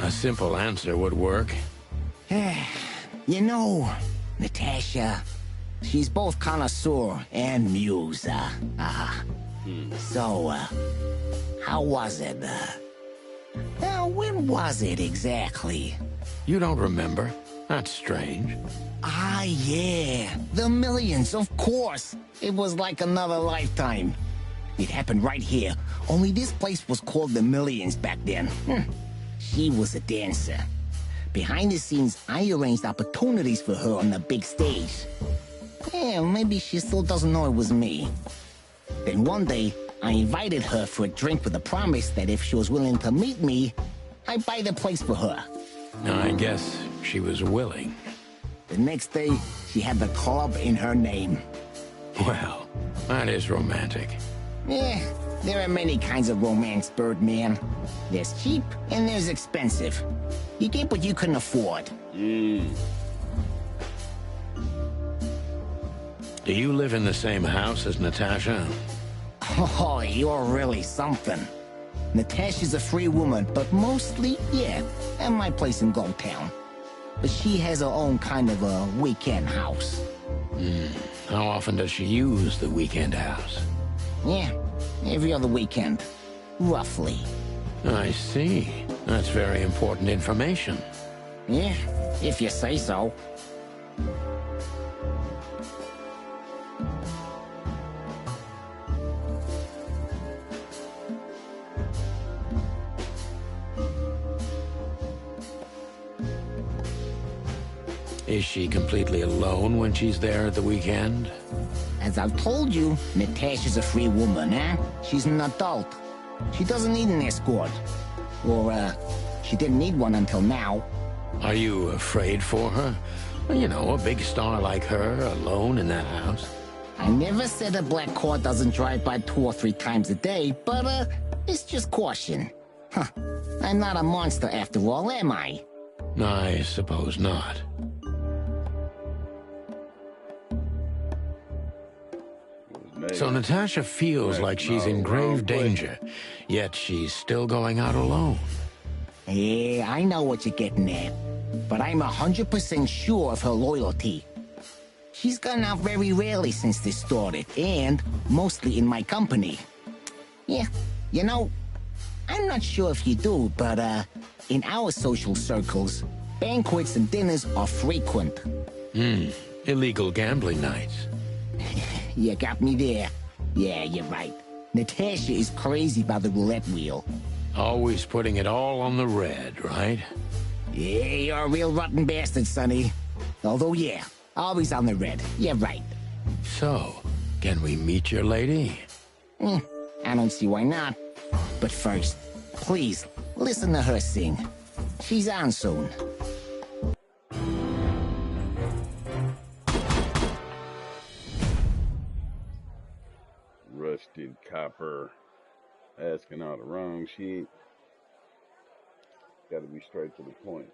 A simple answer would work. You know, Natasha, she's both connoisseur and muse. So, how was it? When was it exactly? You don't remember? That's strange. Ah, yeah. The Millions, of course. It was like another lifetime. It happened right here. Only this place was called the Millions back then. She was a dancer. Behind the scenes, I arranged opportunities for her on the big stage. Yeah, maybe she still doesn't know it was me. Then one day, I invited her for a drink with a promise that if she was willing to meet me, I'd buy the place for her. I guess she was willing. The next day, she had the club in her name. Well, that is romantic. Yeah, there are many kinds of romance, Birdman. There's cheap and there's expensive. You get what you can afford. Do you live in the same house as Natasha? Oh, you're really something. Natasha's a free woman, but mostly, yeah, at my place in Gold Town. But she has her own kind of a weekend house. How often does she use the weekend house? Yeah, every other weekend. Roughly. I see. That's very important information. Yeah, if you say so. Is she completely alone when she's there at the weekend? As I've told you, Natasha's a free woman, eh? She's an adult. She doesn't need an escort. Or, she didn't need one until now. Are you afraid for her? You know, a big star like her, alone in that house. I never said a black car doesn't drive by 2 or 3 times a day, but, it's just caution. Huh. I'm not a monster after all, am I? I suppose not. So Natasha feels like she's in grave danger, yet she's still going out alone. Yeah, I know what you're getting at, but I'm 100% sure of her loyalty. She's gone out very rarely since this started, and mostly in my company. Yeah, you know, I'm not sure if you do, but, in our social circles, banquets and dinners are frequent. Illegal gambling nights. You got me there. Yeah, you're right. Natasha is crazy about the roulette wheel. Always putting it all on the red, right? Yeah, you're a real rotten bastard, Sonny. Although, yeah, always on the red. You're right. So, can we meet your lady? I don't see why not. But first, please, listen to her sing. She's on soon. Rusted copper. Asking all the wrong shit. Gotta be straight to the point.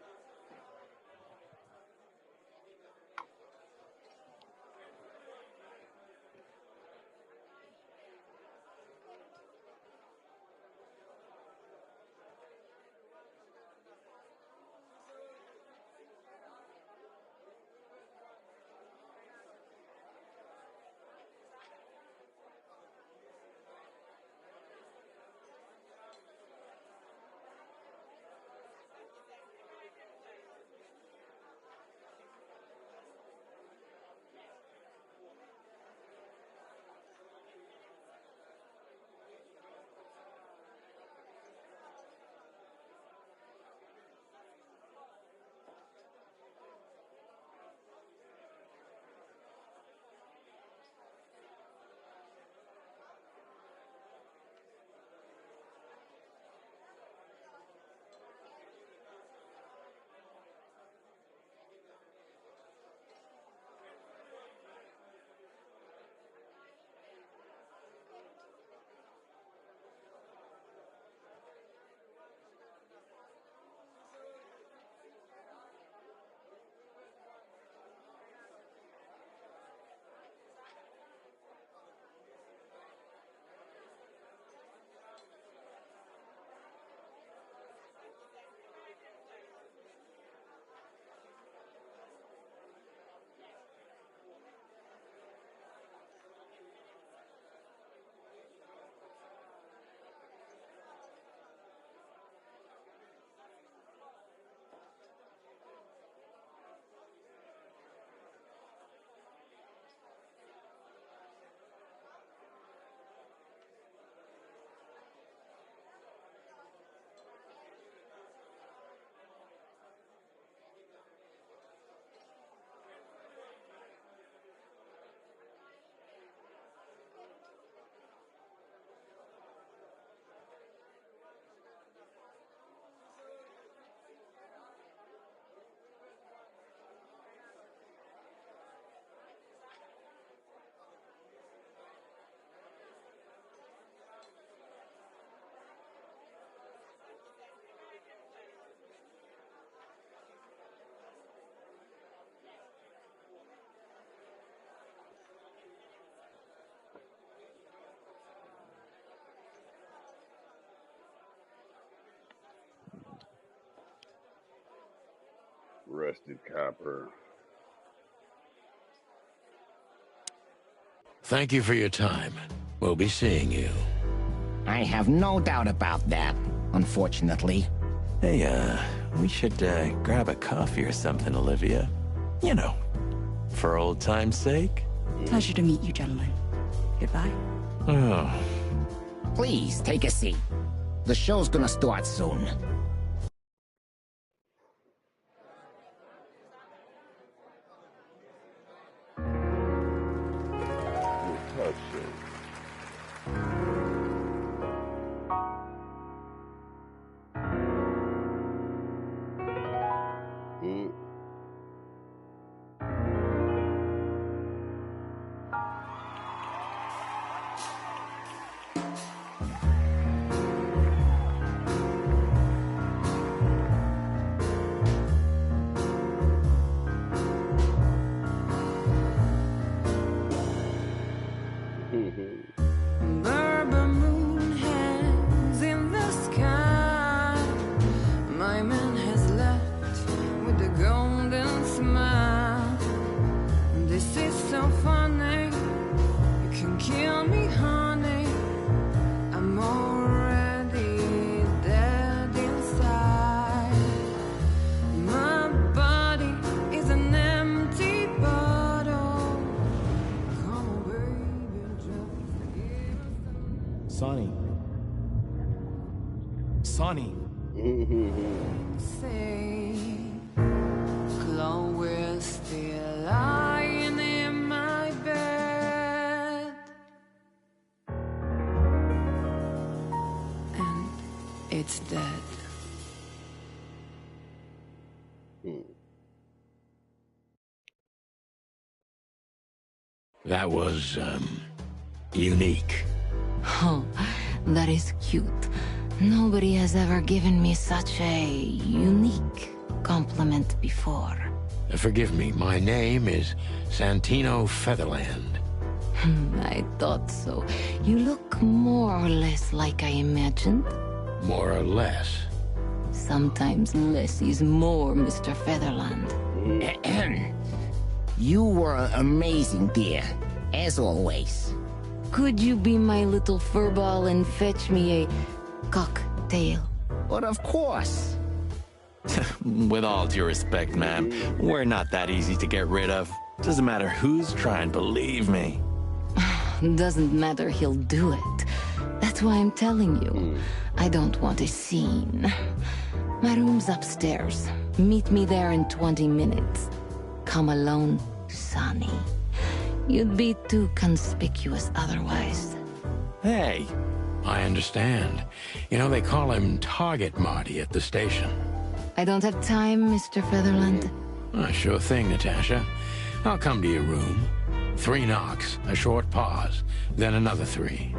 Rusted copper. Thank you for your time. We'll be seeing you. I have no doubt about that, unfortunately. Hey, we should grab a coffee or something, Olivia. You know, for old time's sake. Pleasure to meet you, gentlemen. Goodbye. Oh. Please, take a seat. The show's gonna start soon. Sonny. Say, Chloe's still lying in my bed, and it's dead. That was, unique. Oh, that is cute. Nobody has ever given me such a unique compliment before. Forgive me, my name is Santino Featherland. I thought so. You look more or less like I imagined. More or less. Sometimes less is more, Mr. Featherland. You were amazing, dear. As always. Could you be my little furball and fetch me a cocktail? But of course. With all due respect, ma'am, we're not that easy to get rid of. Doesn't matter who's trying, believe me. Doesn't matter, he'll do it. That's why I'm telling you. I don't want a scene. My room's upstairs. Meet me there in 20 minutes. Come alone, Sonny. You'd be too conspicuous otherwise. Hey. I understand. You know, they call him Target Marty at the station. I don't have time, Mr. Featherland. Sure thing, Natasha. I'll come to your room. 3 knocks, a short pause, then another 3.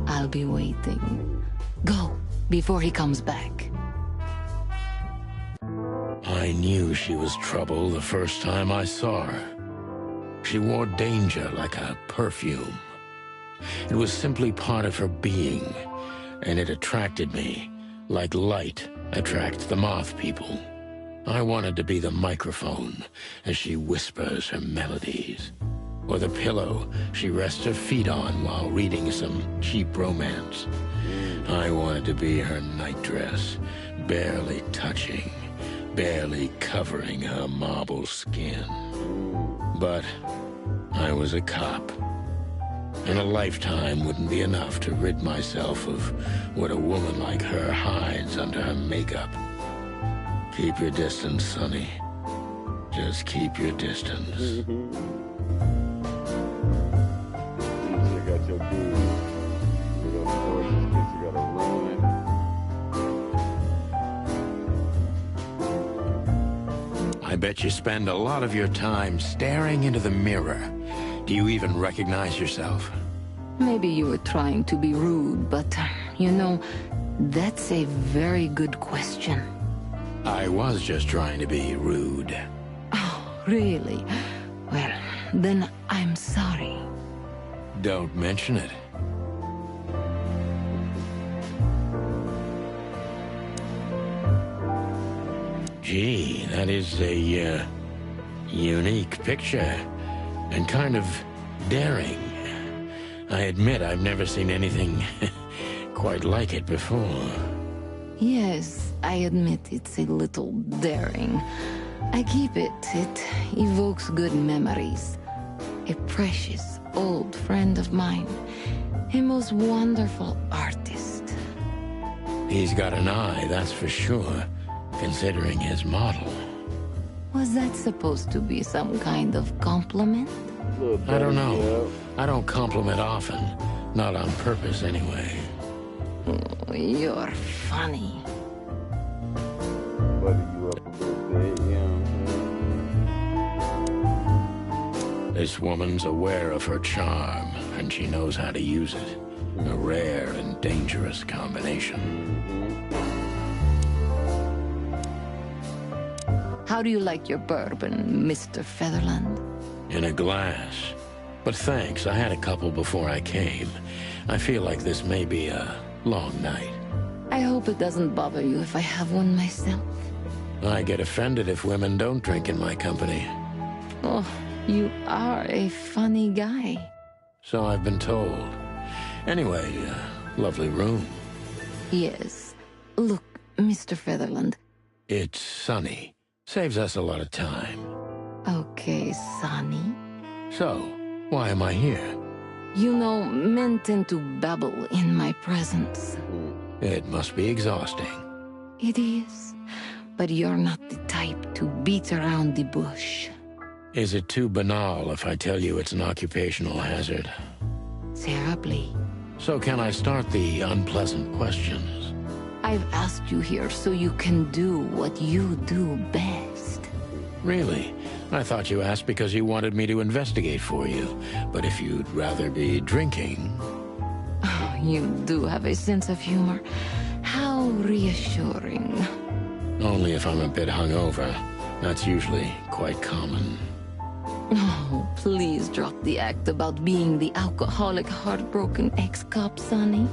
I'll be waiting. Go, before he comes back. I knew she was trouble the first time I saw her. She wore danger like a perfume. It was simply part of her being, and it attracted me, like light attracts the moth people. I wanted to be the microphone as she whispers her melodies, or the pillow she rests her feet on while reading some cheap romance. I wanted to be her nightdress, barely touching, barely covering her marble skin. But I was a cop. And a lifetime wouldn't be enough to rid myself of what a woman like her hides under her makeup. Keep your distance, Sonny. Just keep your distance. Got your boo. You gotta run. I bet you spend a lot of your time staring into the mirror. Do you even recognize yourself? Maybe you were trying to be rude, but, you know, that's a very good question. I was just trying to be rude. Oh, really? Well, then I'm sorry. Don't mention it. Gee, that is a unique picture, and kind of daring. I admit I've never seen anything quite like it before. Yes, I admit it's a little daring. I keep it. It evokes good memories. A precious old friend of mine. A most wonderful artist. He's got an eye, that's for sure, considering his model. Was that supposed to be some kind of compliment? I don't know. I don't compliment often. Not on purpose, anyway. Oh, you're funny. Butter you up a little bit, you know what I'm saying? This woman's aware of her charm, and she knows how to use it. A rare and dangerous combination. How do you like your bourbon, Mr. Featherland? In a glass. But thanks, I had a couple before I came. I feel like this may be a long night. I hope it doesn't bother you if I have one myself. I get offended if women don't drink in my company. Oh, you are a funny guy. So I've been told. Anyway, lovely room. Yes. Look, Mr. Featherland. It's sunny. Saves us a lot of time. Okay, Sonny. So, why am I here? You know, men tend to babble in my presence. It must be exhausting. It is. But you're not the type to beat around the bush. Is it too banal if I tell you it's an occupational hazard? Terribly. So can I start the unpleasant questions? I've asked you here so you can do what you do best. Really? I thought you asked because you wanted me to investigate for you. But if you'd rather be drinking... Oh, you do have a sense of humor. How reassuring. Only if I'm a bit hungover. That's usually quite common. Oh, please drop the act about being the alcoholic, heartbroken ex-cop, Sonny.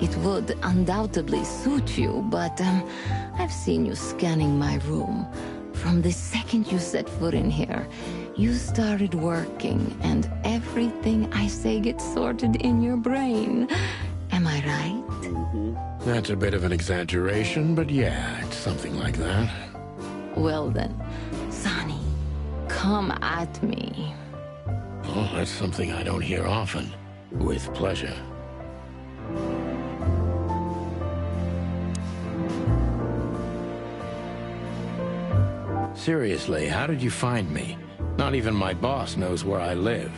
It would undoubtedly suit you, but I've seen you scanning my room. From the second you set foot in here, you started working, and everything I say gets sorted in your brain. Am I right? That's a bit of an exaggeration, but yeah, it's something like that. Well then, Sonny, come at me. Oh, that's something I don't hear often. With pleasure. Seriously, how did you find me? Not even my boss knows where I live.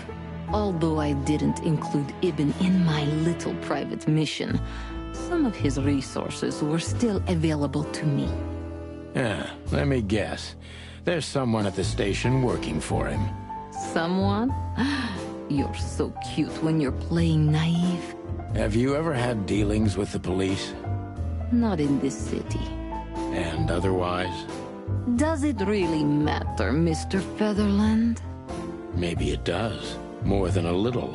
Although I didn't include Ibn in my little private mission, some of his resources were still available to me. Yeah, let me guess. There's someone at the station working for him. Someone? You're so cute when you're playing naive. Have you ever had dealings with the police? Not in this city. And otherwise? Does it really matter, Mr. Featherland? Maybe it does. More than a little.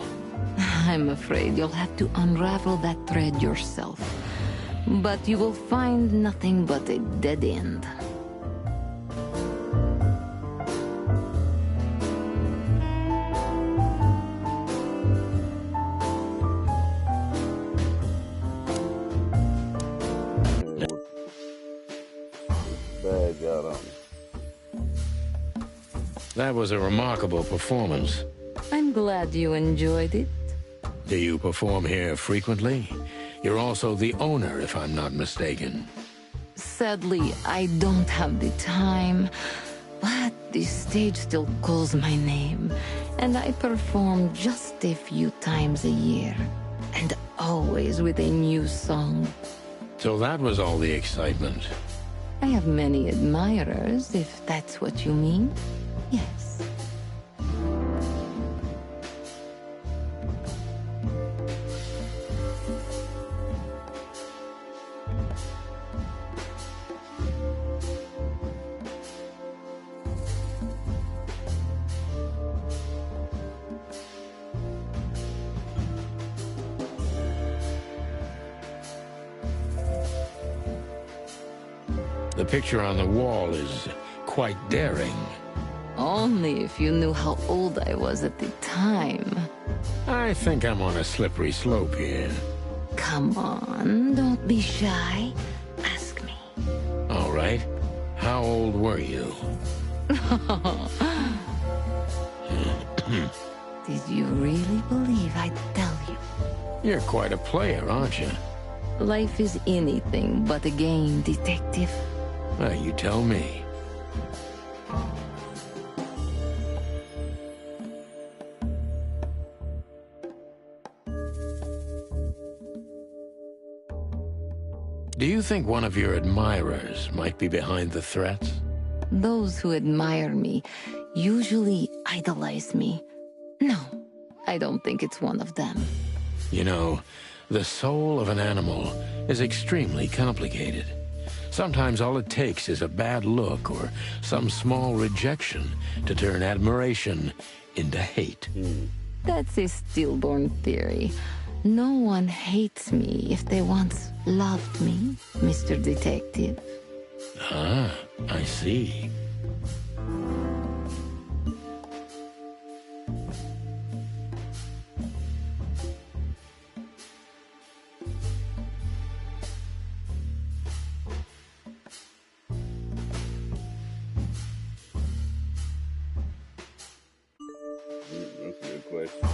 I'm afraid you'll have to unravel that thread yourself. But you will find nothing but a dead end. That was a remarkable performance. I'm glad you enjoyed it. Do you perform here frequently? You're also the owner, if I'm not mistaken. Sadly, I don't have the time, but the stage still calls my name, and I perform just a few times a year, and always with a new song. So that was all the excitement. I have many admirers, if that's what you mean. Yes. The picture on the wall is quite daring. Only if you knew how old I was at the time. I think I'm on a slippery slope here. Come on, don't be shy. Ask me. All right. How old were you? Did you really believe I'd tell you? You're quite a player, aren't you? Life is anything but a game, detective. Well, you tell me. Do you think one of your admirers might be behind the threats? Those who admire me usually idolize me. No, I don't think it's one of them. You know, the soul of an animal is extremely complicated. Sometimes all it takes is a bad look or some small rejection to turn admiration into hate. That's a stillborn theory. No one hates me if they once loved me, Mr. Detective. Ah, I see. That's a good question.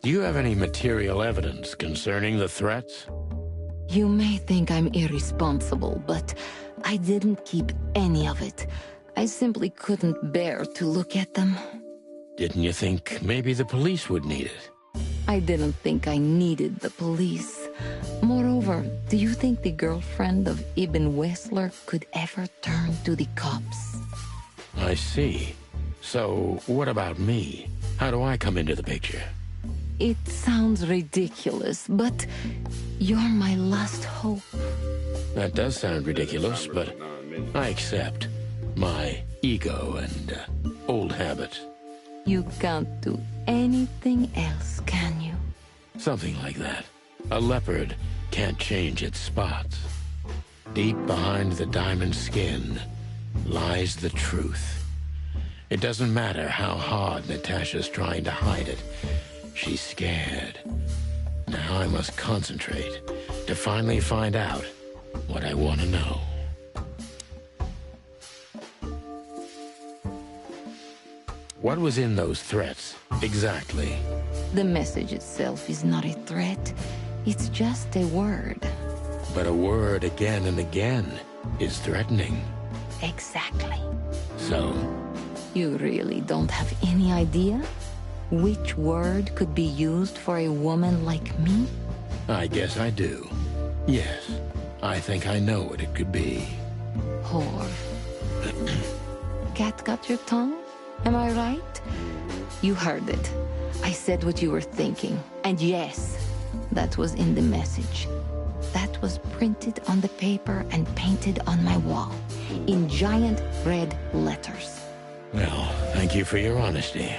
Do you have any material evidence concerning the threats? You may think I'm irresponsible, but I didn't keep any of it. I simply couldn't bear to look at them. Didn't you think maybe the police would need it? I didn't think I needed the police. Moreover, do you think the girlfriend of Ibn Wessler could ever turn to the cops? I see. So, what about me? How do I come into the picture? It sounds ridiculous, but you're my last hope. That does sound ridiculous, but I accept. My ego and old habits. You can't do anything else, can you? Something like that. A leopard can't change its spots. Deep behind the diamond skin lies the truth. It doesn't matter how hard Natasha's trying to hide it. She's scared. Now I must concentrate to finally find out what I want to know. What was in those threats, exactly? The message itself is not a threat. It's just a word. But a word again and again is threatening. Exactly. So? You really don't have any idea? Which word could be used for a woman like me? I guess I do. Yes, I think I know what it could be. Whore. Cat got your tongue? Am I right? You heard it. I said what you were thinking. And yes, that was in the message. That was printed on the paper and painted on my wall in giant red letters. Well, thank you for your honesty.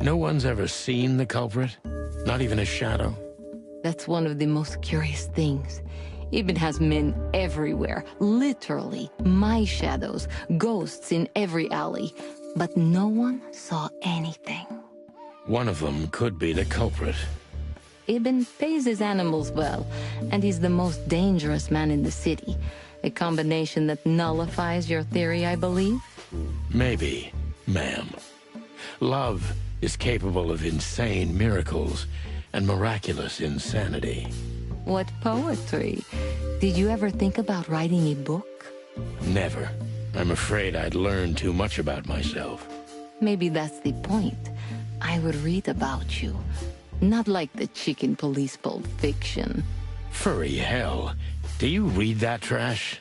No one's ever seen the culprit? Not even a shadow? That's one of the most curious things. Ibn has men everywhere, literally, my shadows, ghosts in every alley. But no one saw anything. One of them could be the culprit. Ibn pays his animals well, and he's the most dangerous man in the city. A combination that nullifies your theory, I believe? Maybe, ma'am. Love is capable of insane miracles and miraculous insanity. What poetry. Did you ever think about writing a book? Never. I'm afraid I'd learn too much about myself. Maybe that's the point. I would read about you. Not like the chicken police Pulp Fiction. Furry hell. Do you read that trash?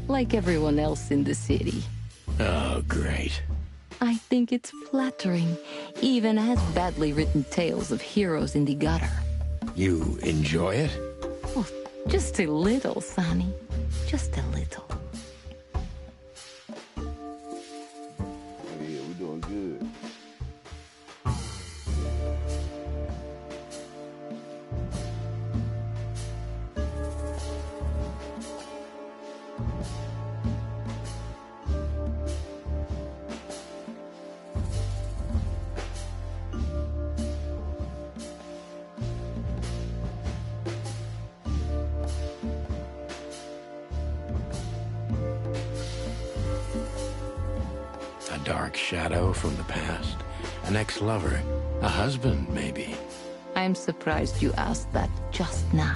Like everyone else in the city. Oh, great. I think it's flattering, even as badly written tales of heroes in the gutter. You enjoy it? Oh, just a little, Sonny. Just a little. Yeah, we're doing good. A dark shadow from the past. An ex-lover. A husband, maybe. I'm surprised you asked that just now.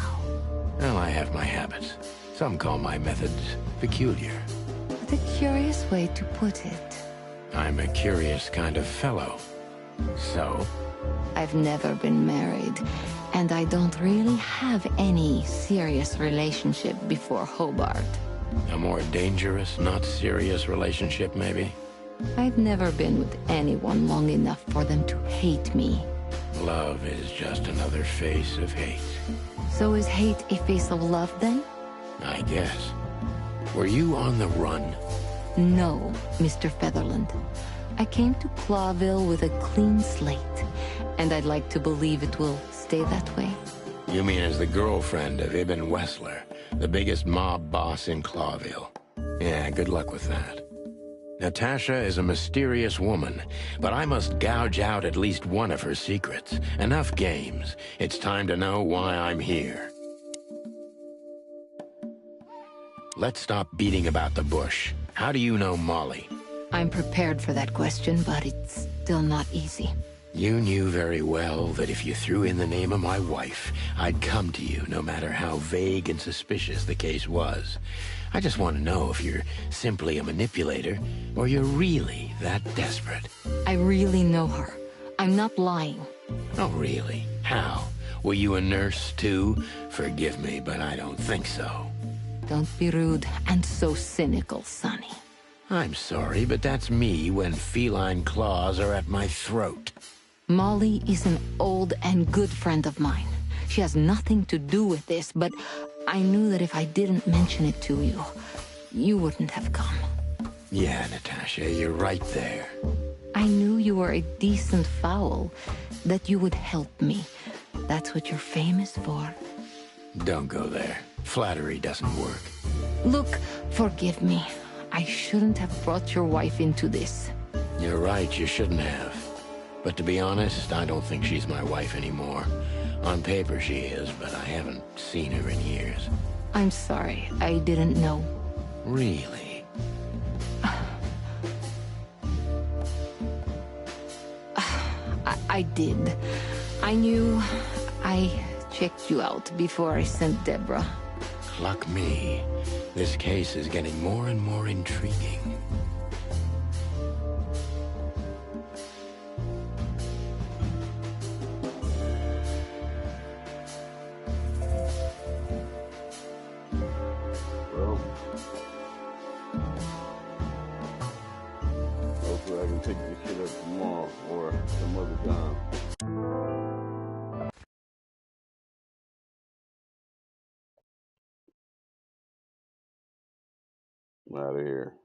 Well, I have my habits. Some call my methods peculiar. What a curious way to put it. I'm a curious kind of fellow. So? I've never been married, and I don't really have any serious relationship before Hobart. A more dangerous, not serious relationship, maybe? I've never been with anyone long enough for them to hate me. Love is just another face of hate. So is hate a face of love, then? I guess. Were you on the run? No, Mr. Featherland. I came to Clawville with a clean slate, and I'd like to believe it will stay that way. You mean as the girlfriend of Ibn Wessler, the biggest mob boss in Clawville? Yeah, good luck with that. Natasha is a mysterious woman, but I must gouge out at least one of her secrets. Enough games. It's time to know why I'm here. Let's stop beating about the bush. How do you know Molly? I'm prepared for that question, but it's still not easy. You knew very well that if you threw in the name of my wife, I'd come to you, no matter how vague and suspicious the case was. I just want to know if you're simply a manipulator, or you're really that desperate. I really know her. I'm not lying. Oh, really? How? Were you a nurse, too? Forgive me, but I don't think so. Don't be rude and so cynical, Sonny. I'm sorry, but that's me when feline claws are at my throat. Molly is an old and good friend of mine. She has nothing to do with this, but I knew that if I didn't mention it to you, you wouldn't have come. Yeah, Natasha, you're right there. I knew you were a decent fowl, that you would help me. That's what you're famous for. Don't go there. Flattery doesn't work. Look, forgive me. I shouldn't have brought your wife into this. You're right, you shouldn't have. But to be honest, I don't think she's my wife anymore. On paper she is, but I haven't seen her in years. I'm sorry, I didn't know. Really? I did. I knew. I checked you out before I sent Deborah. Luck me. This case is getting more and more intriguing. Well, hopefully I can pick this shit up tomorrow or some other time. I'm out of here.